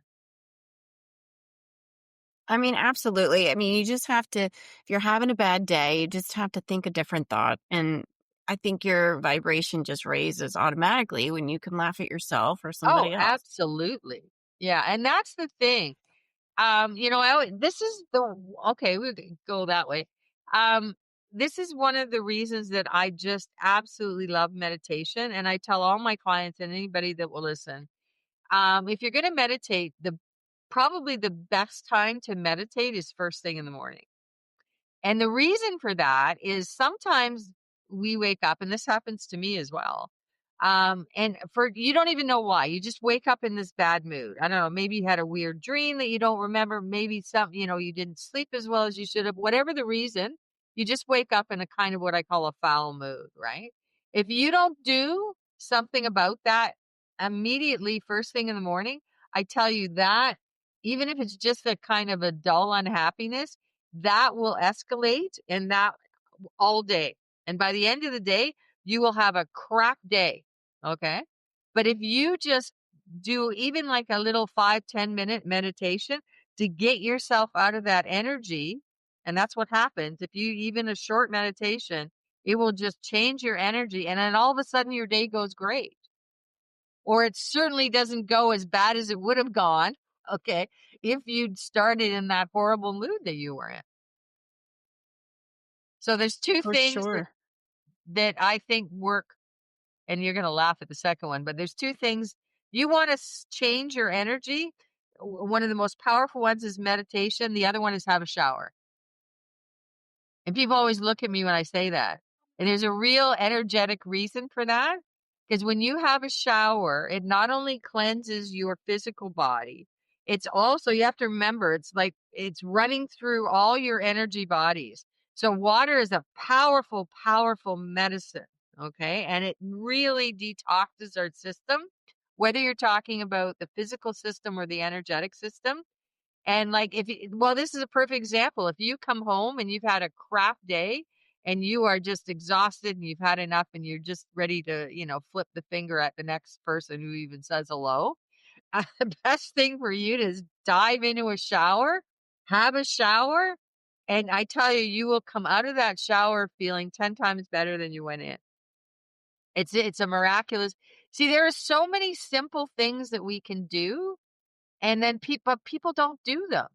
I mean, absolutely. I mean, you just have to, if you're having a bad day, you just have to think a different thought. And I think your vibration just raises automatically when you can laugh at yourself or Oh, somebody else. absolutely. Yeah, and that's the thing. This is the okay, we could go that way. Um, this is one of the reasons that I just absolutely love meditation, and I tell all my clients and anybody that will listen, if you're going to meditate, the probably the best time to meditate is first thing in the morning. And the reason for that is sometimes we wake up, and this happens to me as well. And for you don't even know why. You just wake up in this bad mood. I don't know, maybe you had a weird dream that you don't remember, maybe you didn't sleep as well as you should have. Whatever the reason, you just wake up in a kind of what I call a foul mood, right? If you don't do something about that immediately first thing in the morning, I tell you that even if it's just a kind of a dull unhappiness, that will escalate, and that all day. And by the end of the day, you will have a crap day. Okay. But if you just do even like a little 5-10 minute meditation to get yourself out of that energy, and that's what happens. If you even a short meditation, it will just change your energy. And then all of a sudden your day goes great. Or it certainly doesn't go as bad as it would have gone. Okay. If you'd started in that horrible mood that you were in. So there's two For things sure. that I think work, and you're going to laugh at the second one, but there's two things. You want to change your energy. One of the most powerful ones is meditation. The other one is have a shower. And people always look at me when I say that. And there's a real energetic reason for that. Because when you have a shower, it not only cleanses your physical body, it's also, you have to remember, it's like it's running through all your energy bodies. So water is a powerful, powerful medicine. Okay. And it really detoxes our system whether you're talking about the physical system or the energetic system. And like, well, this is a perfect example. If you come home and you've had a crap day and you are just exhausted and you've had enough and you're just ready to, flip the finger at the next person who even says hello, the best thing for you to is dive into a shower, have a shower. And I tell you, you will come out of that shower feeling 10 times better than you went in. It's a miraculous. See, there are so many simple things that we can do, and then people don't do them.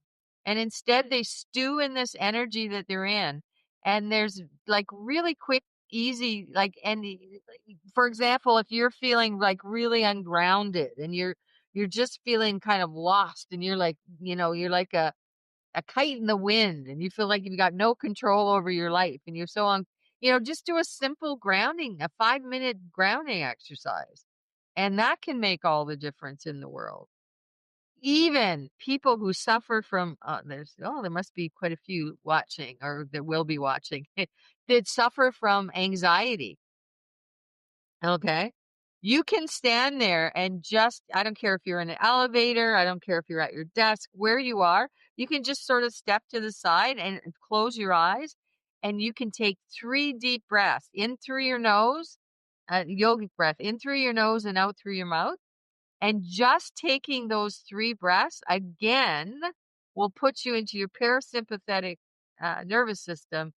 And instead they stew in this energy that they're in. And there's like really quick, easy, for example, if you're feeling like really ungrounded and you're just feeling kind of lost and you're like, you're like a kite in the wind and you feel like you've got no control over your life and you're so on, just do a simple grounding, a 5-minute grounding exercise. And that can make all the difference in the world. Even people who suffer from, there must be quite a few watching or that will be watching that suffer from anxiety. Okay. You can stand there and I don't care if you're in an elevator, I don't care if you're at your desk, where you are, you can just sort of step to the side and close your eyes and you can take 3 deep breaths in through your nose, yogic breath in through your nose and out through your mouth. And just taking those 3 breaths again will put you into your parasympathetic nervous system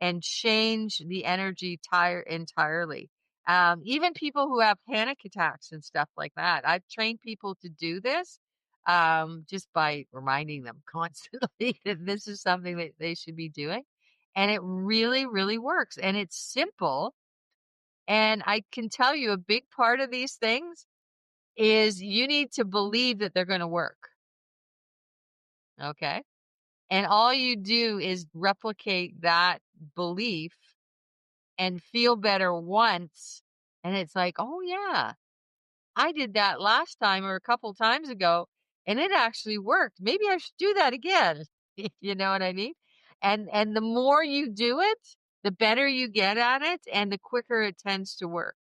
and change the energy entirely. Even people who have panic attacks and stuff like that, I've trained people to do this just by reminding them constantly that this is something that they should be doing. And it really, really works. And it's simple. And I can tell you a big part of these things is you need to believe that they're going to work. Okay. And all you do is replicate that belief and feel better once. And it's like, oh, yeah, I did that last time or a couple times ago and it actually worked. Maybe I should do that again. You know what I mean? And the more you do it, the better you get at it and the quicker it tends to work.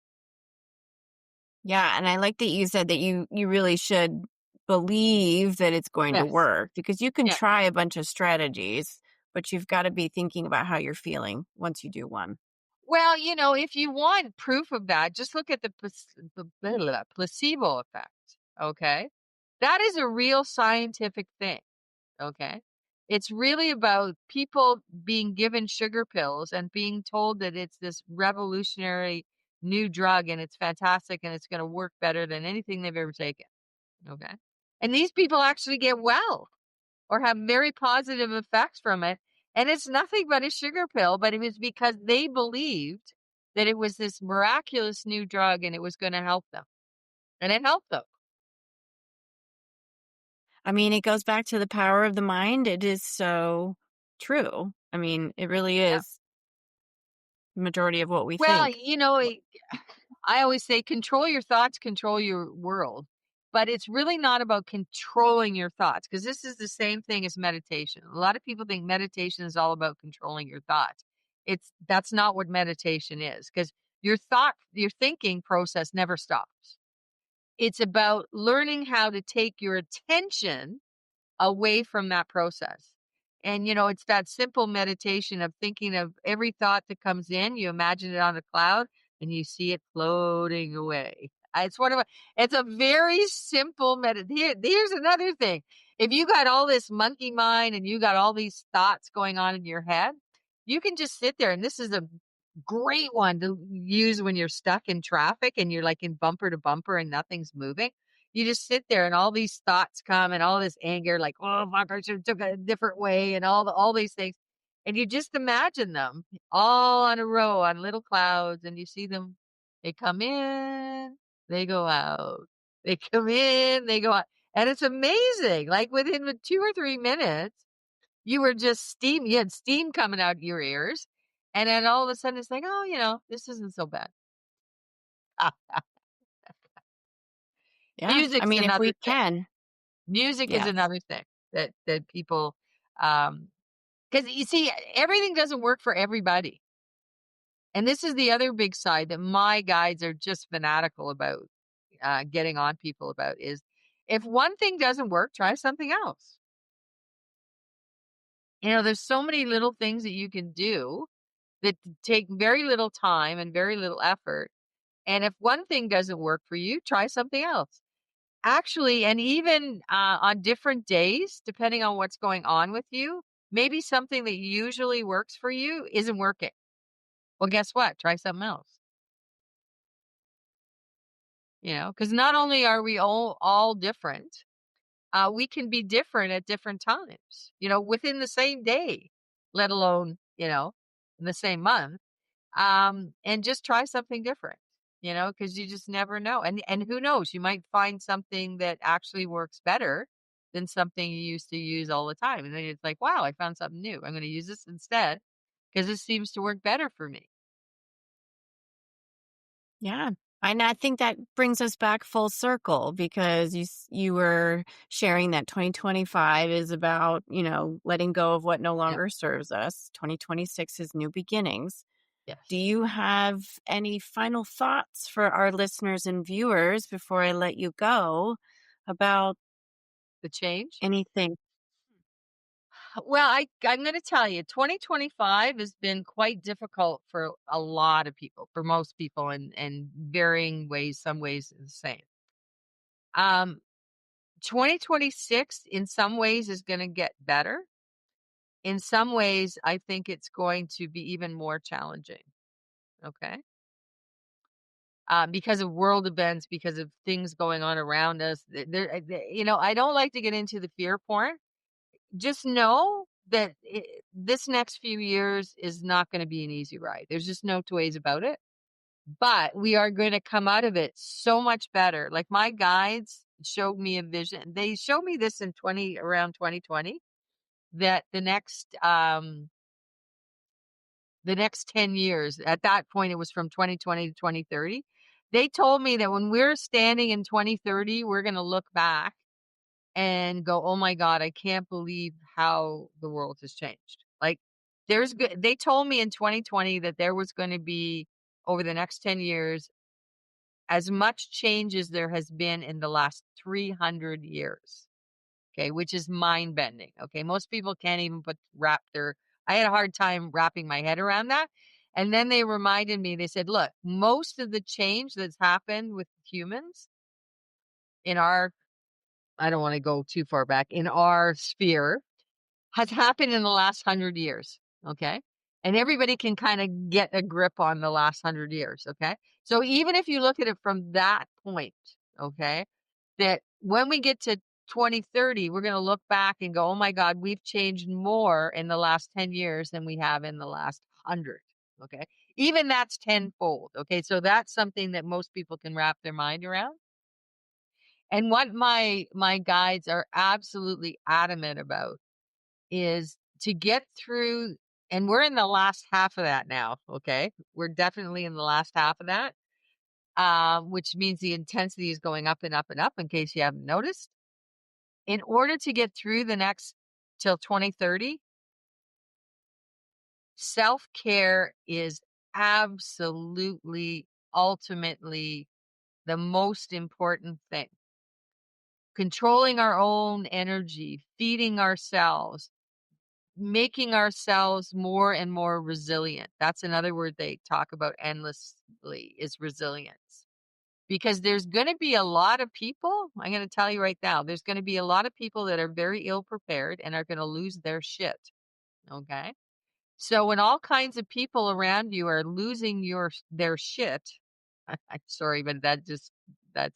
Yeah, and I like that you said that you really should believe that it's going to Yes. work, because you can Yeah. try a bunch of strategies, but you've got to be thinking about how you're feeling once you do one. Well, if you want proof of that, just look at the placebo effect. Okay. That is a real scientific thing. Okay. It's really about people being given sugar pills and being told that it's this revolutionary new drug and it's fantastic and it's going to work better than anything they've ever taken. Okay. And these people actually get well or have very positive effects from it. And it's nothing but a sugar pill, but it was because they believed that it was this miraculous new drug and it was going to help them. And it helped them. I mean, it goes back to the power of the mind. It is so true. I mean, it really Yeah. is the majority of what we Well, think. I always say control your thoughts, control your world. But it's really not about controlling your thoughts because this is the same thing as meditation. A lot of people think meditation is all about controlling your thoughts. That's not what meditation is because your thinking process never stops. It's about learning how to take your attention away from that process. And, it's that simple meditation of thinking of every thought that comes in, you imagine it on a cloud and you see it floating away. It's a very simple Here's another thing. If you got all this monkey mind and you got all these thoughts going on in your head, you can just sit there. And this is a great one to use when you're stuck in traffic and you're like in bumper to bumper and nothing's moving. You just sit there and all these thoughts come and all this anger, like, oh, fuck, I should have took a different way and all these things. And you just imagine them all on a row on little clouds and you see them. They come in, they go out. They come in, they go out. And it's amazing. Like within 2 or 3 minutes, you had steam coming out your ears. And then all of a sudden it's like, oh, this isn't so bad. Yeah. I Music's mean, if another we thing. can. Music is Yes. another thing that people, because you see, everything doesn't work for everybody. And this is the other big side that my guides are just fanatical about. getting on people about is, if one thing doesn't work, try something else. There's so many little things that you can do that take very little time and very little effort. And if one thing doesn't work for you, try something else. Actually, and even on different days, depending on what's going on with you, maybe something that usually works for you isn't working. Well, guess what? Try something else. Because not only are we all different, we can be different at different times, within the same day, let alone, in the same month. And just try something different, because you just never know. And who knows, you might find something that actually works better than something you used to use all the time. And then it's like, wow, I found something new. I'm going to use this instead because this seems to work better for me. Yeah. And I think that brings us back full circle, because you were sharing that 2025 is about, letting go of what no Yeah. longer serves us. 2026 is new beginnings. Yes. Do you have any final thoughts for our listeners and viewers before I let you go about The change? anything? Well, I'm going to tell you, 2025 has been quite difficult for a lot of people, for most people, in varying ways. Some ways the same. 2026 in some ways is going to get better. In some ways, I think it's going to be even more challenging. Okay. Because of world events, because of things going on around us. I don't like to get into the fear porn. Just know that this next few years is not going to be an easy ride. There's just no two ways about it. But we are going to come out of it so much better. Like, my guides showed me a vision. They showed me this around 2020, that the next 10 years, at that point, it was from 2020 to 2030. They told me that when we're standing in 2030, we're going to look back and go, oh my God, I can't believe how the world has changed. Like, they told me in 2020 that there was going to be, over the next 10 years, as much change as there has been in the last 300 years. Okay. Which is mind bending. Okay. Most people can't even I had a hard time wrapping my head around that. And then they reminded me, they said, look, most of the change that's happened with humans in I don't want to go too far back, in our sphere, has happened in the last 100 years. Okay. And everybody can kind of get a grip on the last 100 years. Okay. So even if you look at it from that point, okay, that when we get to 2030, we're going to look back and go, oh my God, we've changed more in the last 10 years than we have in the last 100. Okay. Even that's tenfold. Okay. So that's something that most people can wrap their mind around. And what my guides are absolutely adamant about is to get through, and we're in the last half of that now. Okay. We're definitely in the last half of that, which means the intensity is going up and up and up, in case you haven't noticed. In order to get through the next till 2030, self-care is absolutely, ultimately the most important thing. Controlling our own energy, feeding ourselves, making ourselves more and more resilient. That's another word they talk about endlessly, is resilience. Because there's going to be a lot of people, I'm going to tell you right now, there's going to be a lot of people that are very ill prepared and are going to lose their shit. Okay. So when all kinds of people around you are losing their shit, I'm sorry, but that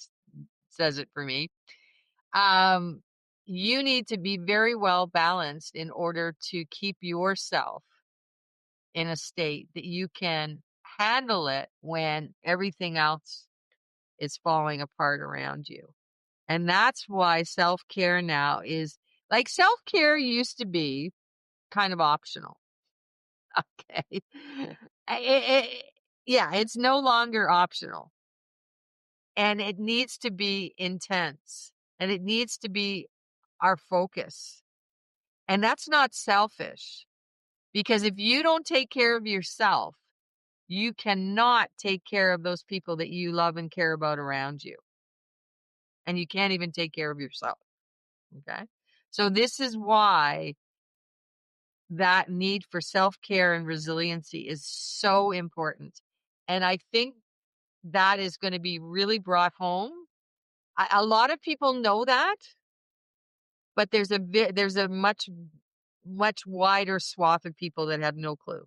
says it for me. You need to be very well balanced in order to keep yourself in a state that you can handle it when everything else is falling apart around you. And that's why self-care now is, like, self-care used to be kind of optional. Okay. Yeah, it's no longer optional. And it needs to be intense, and it needs to be our focus. And that's not selfish, because if you don't take care of yourself, you cannot take care of those people that you love and care about around you. and you can't even take care of yourself. Okay. So this is why that need for self-care and resiliency is so important. And I think that is going to be really brought home. A lot of people know that, but there's a much wider swath of people that have no clue.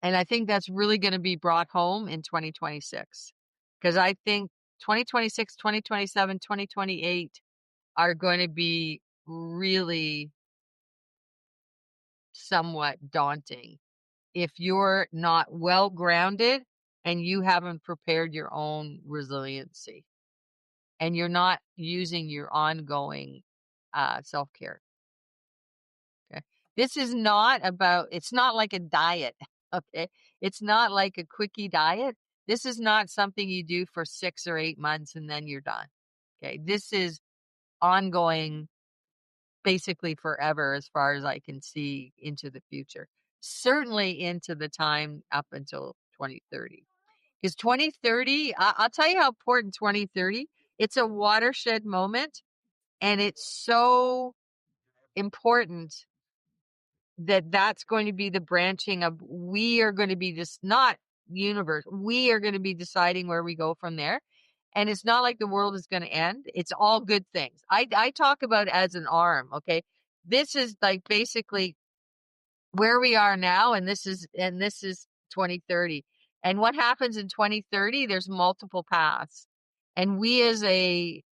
And I think that's really going to be brought home in 2026, because I think 2026, 2027, 2028 are going to be really somewhat daunting if you're not well grounded and you haven't prepared your own resiliency and you're not using your ongoing self-care. Okay. This is not about, it's not like a diet. Okay. It's not like a quickie diet. This is not something you do for 6 or 8 months and then you're done. Okay. This is ongoing, basically forever, as far as I can see into the future. Certainly into the time up until 2030. Because 2030, I'll tell you how important 2030, it's a watershed moment. And it's so important that that's going to be the branching of, we are going to be just not universe. We are going to be deciding where we go from there. And it's not like the world is going to end. It's all good things. I talk about it as an arm. Okay. This is like basically where we are now. And this is 2030. And what happens in 2030, there's multiple paths. And we as a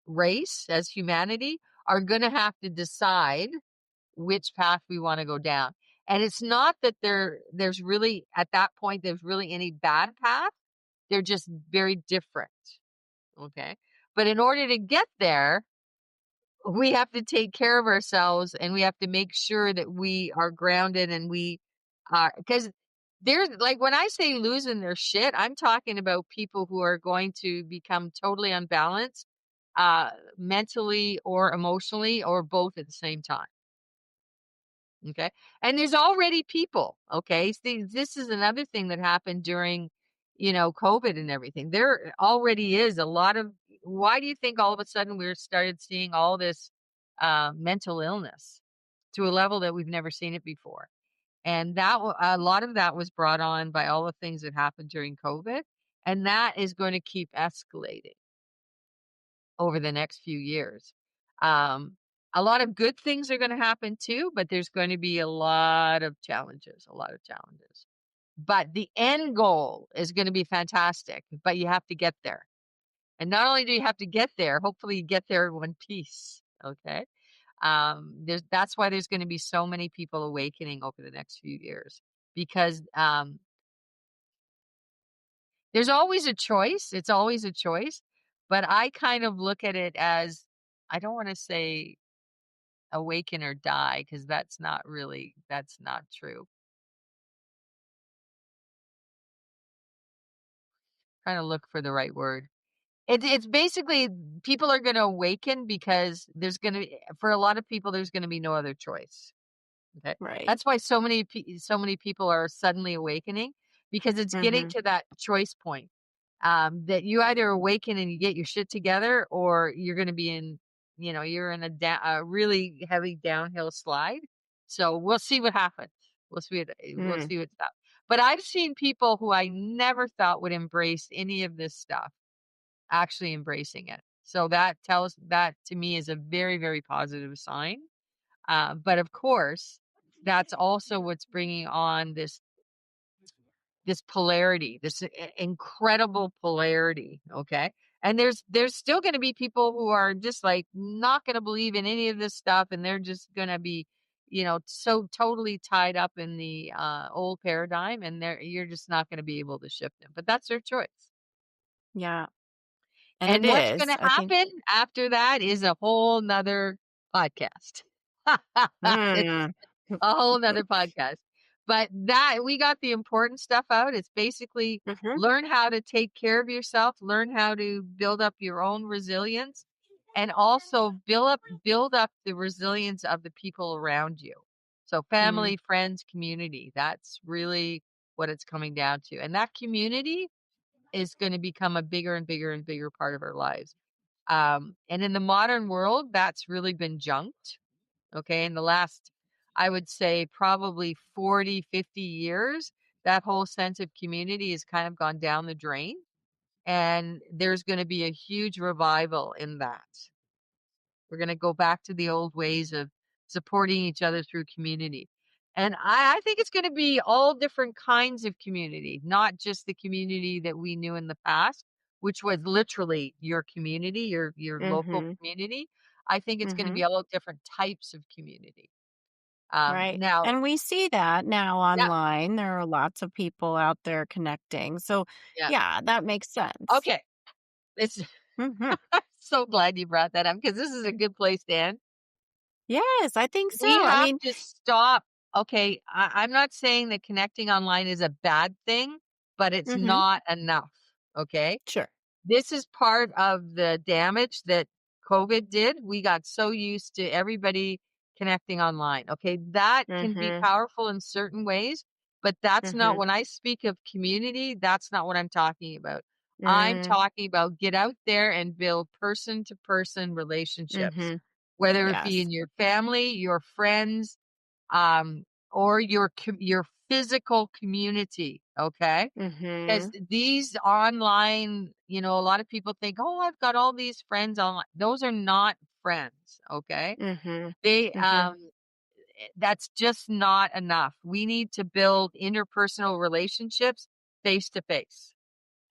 race, as humanity, are going to have to decide which path we want to go down. And it's not that there's really, at that point, there's really any bad path. They're just very different. Okay. But in order to get there, we have to take care of ourselves and we have to make sure that we are grounded and we are, because there's like, when I say losing their shit, I'm talking about people who are going to become totally unbalanced, mentally or emotionally, or both at the same time. Okay. And there's already people. Okay. See, this is another thing that happened during, COVID and everything. There already is a lot of, why do you think all of a sudden we started seeing all this mental illness to a level that we've never seen it before? And that a lot of that was brought on by all the things that happened during COVID. And that is going to keep escalating over the next few years. A lot of good things are going to happen too, but there's going to be a lot of challenges. But the end goal is going to be fantastic, but you have to get there. And not only do you have to get there, hopefully you get there in one piece. Okay. That's why there's going to be so many people awakening over the next few years, because there's always a choice. It's always a choice. But I kind of look at it as, I don't want to say awaken or die, because that's not true. Trying to look for the right word. It's basically, people are going to awaken because for a lot of people, there's going to be no other choice. Okay. Right. That's why so many people are suddenly awakening, because it's getting to that choice point. That you either awaken and you get your shit together, or you're going to be in, you're in a really heavy downhill slide. So we'll see what happens. We'll see what's up. But I've seen people who I never thought would embrace any of this stuff actually embracing it. So that to me is a very, very positive sign. But of course, that's also what's bringing on this polarity, this incredible polarity. Okay. And there's still going to be people who are just like not going to believe in any of this stuff. And they're just going to be, so totally tied up in the old paradigm, and you're just not going to be able to shift them, but that's their choice. Yeah. And And it what's going is, to I think. happen after that is a whole nother podcast. It's Mm. a whole nother podcast. But that, we got the important stuff out. It's basically Mhm. learn how to take care of yourself, learn how to build up your own resilience, and also build up the resilience of the people around you. So Mm. family, friends, community. That's really what it's coming down to. And that community is going to become a bigger and bigger and bigger part of our lives. And in the modern world, that's really been junked. Okay. In the last, I would say probably 40, 50 years, that whole sense of community has kind of gone down the drain. And there's going to be a huge revival in that. We're going to go back to the old ways of supporting each other through community. And I think it's going to be all different kinds of community, not just the community that we knew in the past, which was literally your community, your local Mhm. community. I think it's going to Mhm. be all different types of community. Right. Now, And we see that now yeah, online. There are lots of people out there connecting. So, yeah. yeah, that makes sense. Okay. It's Mhm. I'm so glad you brought that up because this is a good place to end. Yes, I think so. We I have mean, to stop. Okay, I'm not saying that connecting online is a bad thing, but it's mhm. not enough. Okay. Sure. This is part of the damage that COVID did. We got so used to everybody connecting online. Okay. That can be Mhm. powerful in certain ways, but that's not Mhm. when I speak of community, that's not what I'm talking about. I'm Mm. talking about get out there and build person to person relationships, Mhm. whether it be Yes. in your family, your friends, um, or your physical community. Okay. Because Mhm. these online, a lot of people think, "Oh, I've got all these friends online." Those are not friends, okay? Mhm. They Mhm. that's just not enough. We need to build interpersonal relationships face to face.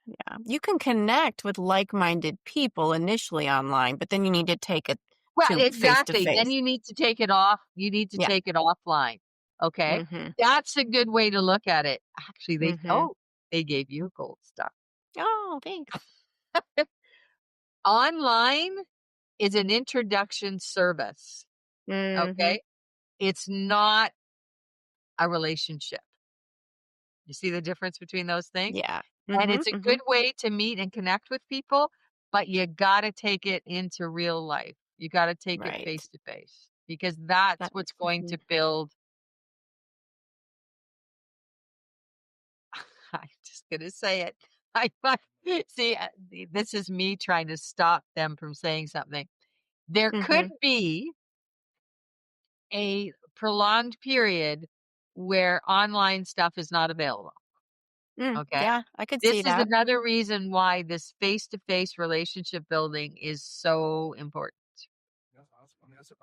Yeah. You can connect with like-minded people initially online, but then you need to take it Well, to face to exactly. Then face. you need to take it off. You need to Yeah. take it offline. Okay? Mhm. That's a good way to look at it. Actually, Mhm. they gave you gold stuff. Oh, thanks. Online is an introduction service. Mhm. Okay? It's not a relationship. You see the difference between those things? Yeah. And Mhm. it's a good Mhm. way to meet and connect with people, but you gotta take it into real life. You gotta take it Right. face to face because that's That what's going to mhm. build. I'm just gonna say it. I see, this is me trying to stop them from saying something. There could Mhm. be a prolonged period where online stuff is not available. Okay. Yeah, I could see This is that. another reason why this face-to-face relationship building is so important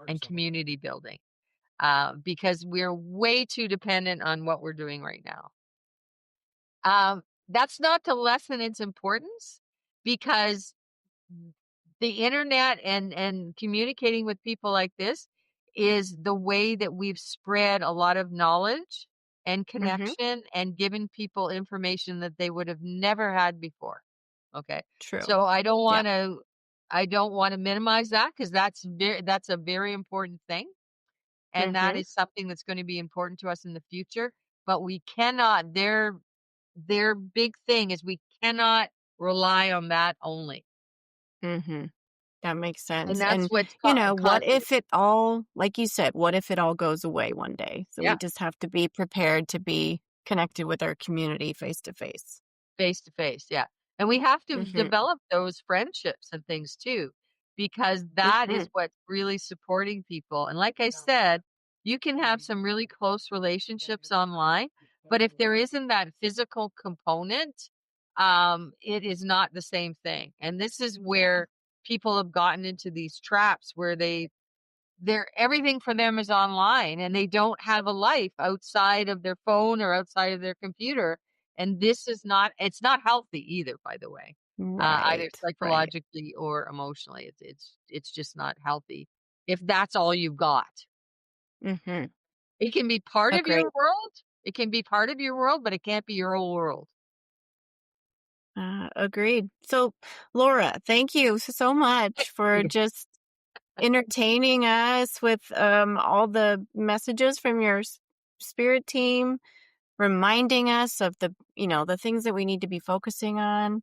and community building, because we're way too dependent on what we're doing right now. That's not to lessen its importance because the internet and communicating with people like this is the way that we've spread a lot of knowledge and Mhm. connection and given people information that they would have never had before. Okay. True. So Yeah. I don't want to minimize that because that's a very important thing. And that Mhm. is something that's going to be important to us in the future. But we cannot, their big thing is we cannot rely on that only. Mhm. That makes And sense. that's And, what's what causing. if it all, like you said, what if it all goes away one day? So we Yeah, just have to be prepared to be connected with our community face to face. face to face, yeah. And we have to Mhm. develop those friendships and things too, because that is Mhm. what's really supporting people. And like I said, you can have some really close relationships online, but if there isn't that physical component, it is not the same thing. And this is Yeah. where people have gotten into these traps where they're everything for them is online and they don't have a life outside of their phone or outside of their computer. And this is not, it's not healthy either, by the way, either Right. Right. psychologically or emotionally. It's just not healthy if that's all you've got. Mhm. It can be part of your Agree. world. It can be part of your world, but it can't be your whole world. Agreed. So, Laura, thank you so much for just entertaining us with all the messages from your spirit team, reminding us of the things that we need to be focusing on,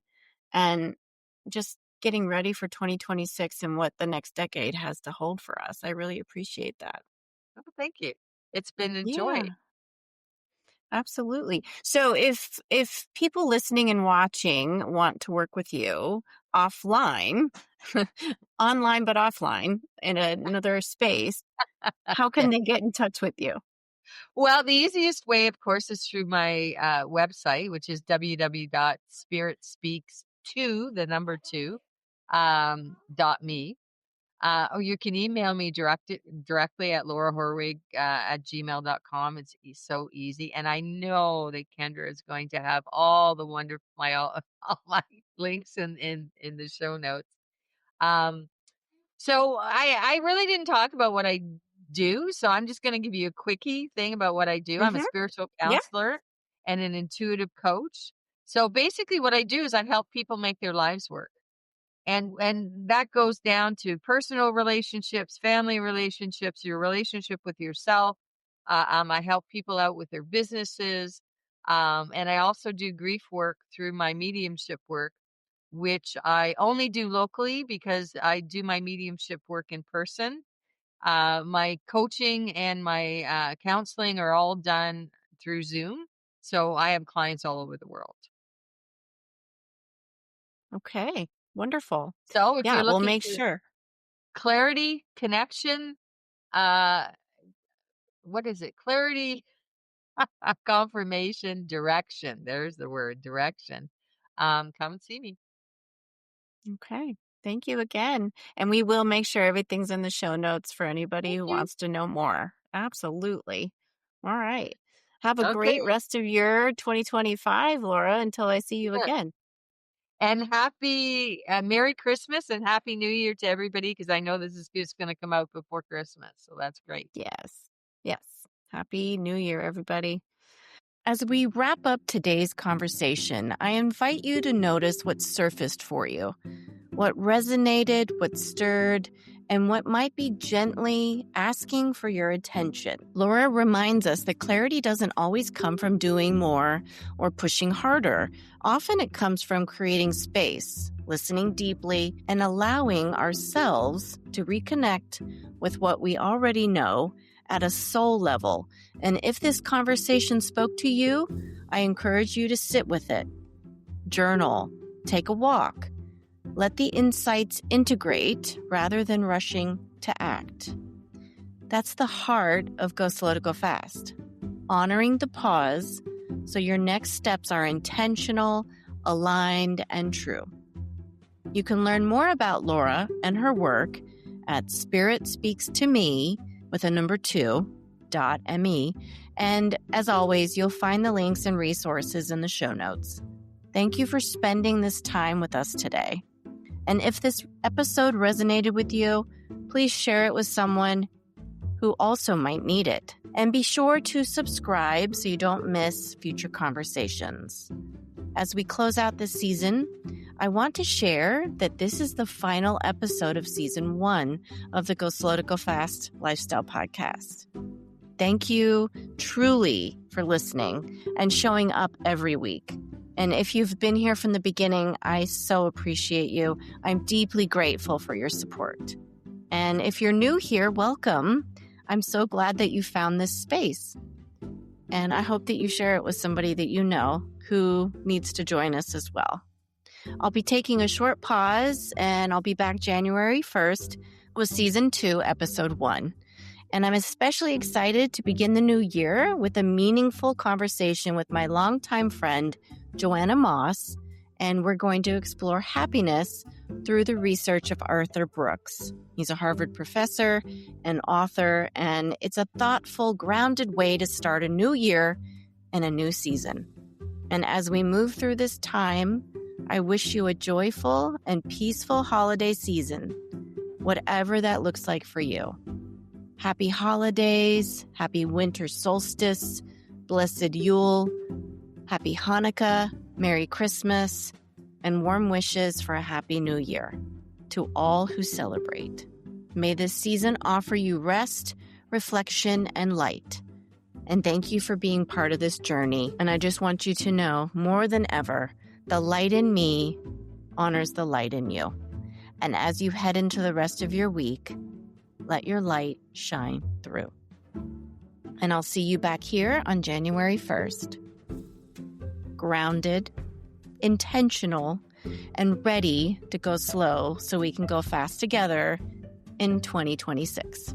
and just getting ready for 2026 and what the next decade has to hold for us. I really appreciate that. Oh, thank you. It's been a joy. Yeah, absolutely. So if people listening and watching want to work with you offline, online but offline in another space, how can they get in touch with you? Well, the easiest way, of course, is through my website, which is www.spiritspeaks2, the number 2, .me. Or you can email me directly at laurahoorweg at gmail.com. It's so easy. And I know that Kendra is going to have all the wonderful, all my links in the show notes. So I really didn't talk about what I do. So I'm just going to give you a quickie thing about what I do. I'm a Mm-hmm. spiritual Yeah. counselor and an intuitive coach. So basically what I do is I help people make their lives work. And that goes down to personal relationships, family relationships, your relationship with yourself. I help people out with their businesses. And I also do grief work through my mediumship work, which I only do locally because I do my mediumship work in person. My coaching and my counseling are all done through Zoom. So I have clients all over the world. Okay. Wonderful. So if Yeah, you're we'll looking make for sure. clarity, connection, uh, what is it? Clarity, confirmation, direction. There's the word, direction. Come and see me. Okay. Thank you again. And we will make sure everything's in the show notes for anybody Thank who you. wants to know more. Absolutely. All right. Have a Okay. great rest of your 2025, Laura, until I see you Good. again. And happy Merry Christmas and Happy New Year to everybody, because I know this is just going to come out before Christmas. So that's great. Yes. Yes. Happy New Year, everybody. As we wrap up today's conversation, I invite you to notice what surfaced for you, what resonated, what stirred, and what might be gently asking for your attention. Laura reminds us that clarity doesn't always come from doing more or pushing harder. Often it comes from creating space, listening deeply, and allowing ourselves to reconnect with what we already know at a soul level. And if this conversation spoke to you, I encourage you to sit with it, journal, take a walk. Let the insights integrate rather than rushing to act. That's the heart of Go Slow to Go Fast. Honoring the pause so your next steps are intentional, aligned, and true. You can learn more about Laura and her work at Spirit Speaks to Me with a number 2.me. And as always, you'll find the links and resources in the show notes. Thank you for spending this time with us today. And if this episode resonated with you, please share it with someone who also might need it. And be sure to subscribe so you don't miss future conversations. As we close out this season, I want to share that this is the final episode of season 1 of the Go Slow to Go Fast Lifestyle Podcast. Thank you truly for listening and showing up every week. And if you've been here from the beginning, I so appreciate you. I'm deeply grateful for your support. And if you're new here, welcome. I'm so glad that you found this space. And I hope that you share it with somebody that you know who needs to join us as well. I'll be taking a short pause and I'll be back January 1st with season 2, episode 1. And I'm especially excited to begin the new year with a meaningful conversation with my longtime friend, Joanna Moss, and we're going to explore happiness through the research of Arthur Brooks. He's a Harvard professor and author, and it's a thoughtful, grounded way to start a new year and a new season. And as we move through this time, I wish you a joyful and peaceful holiday season, whatever that looks like for you. Happy holidays, happy winter solstice, blessed Yule, happy Hanukkah, Merry Christmas, and warm wishes for a happy new year to all who celebrate. May this season offer you rest, reflection, and light. And thank you for being part of this journey. And I just want you to know, more than ever, the light in me honors the light in you. And as you head into the rest of your week, let your light shine through. And I'll see you back here on January 1st. Grounded, intentional, and ready to go slow so we can go fast together in 2026.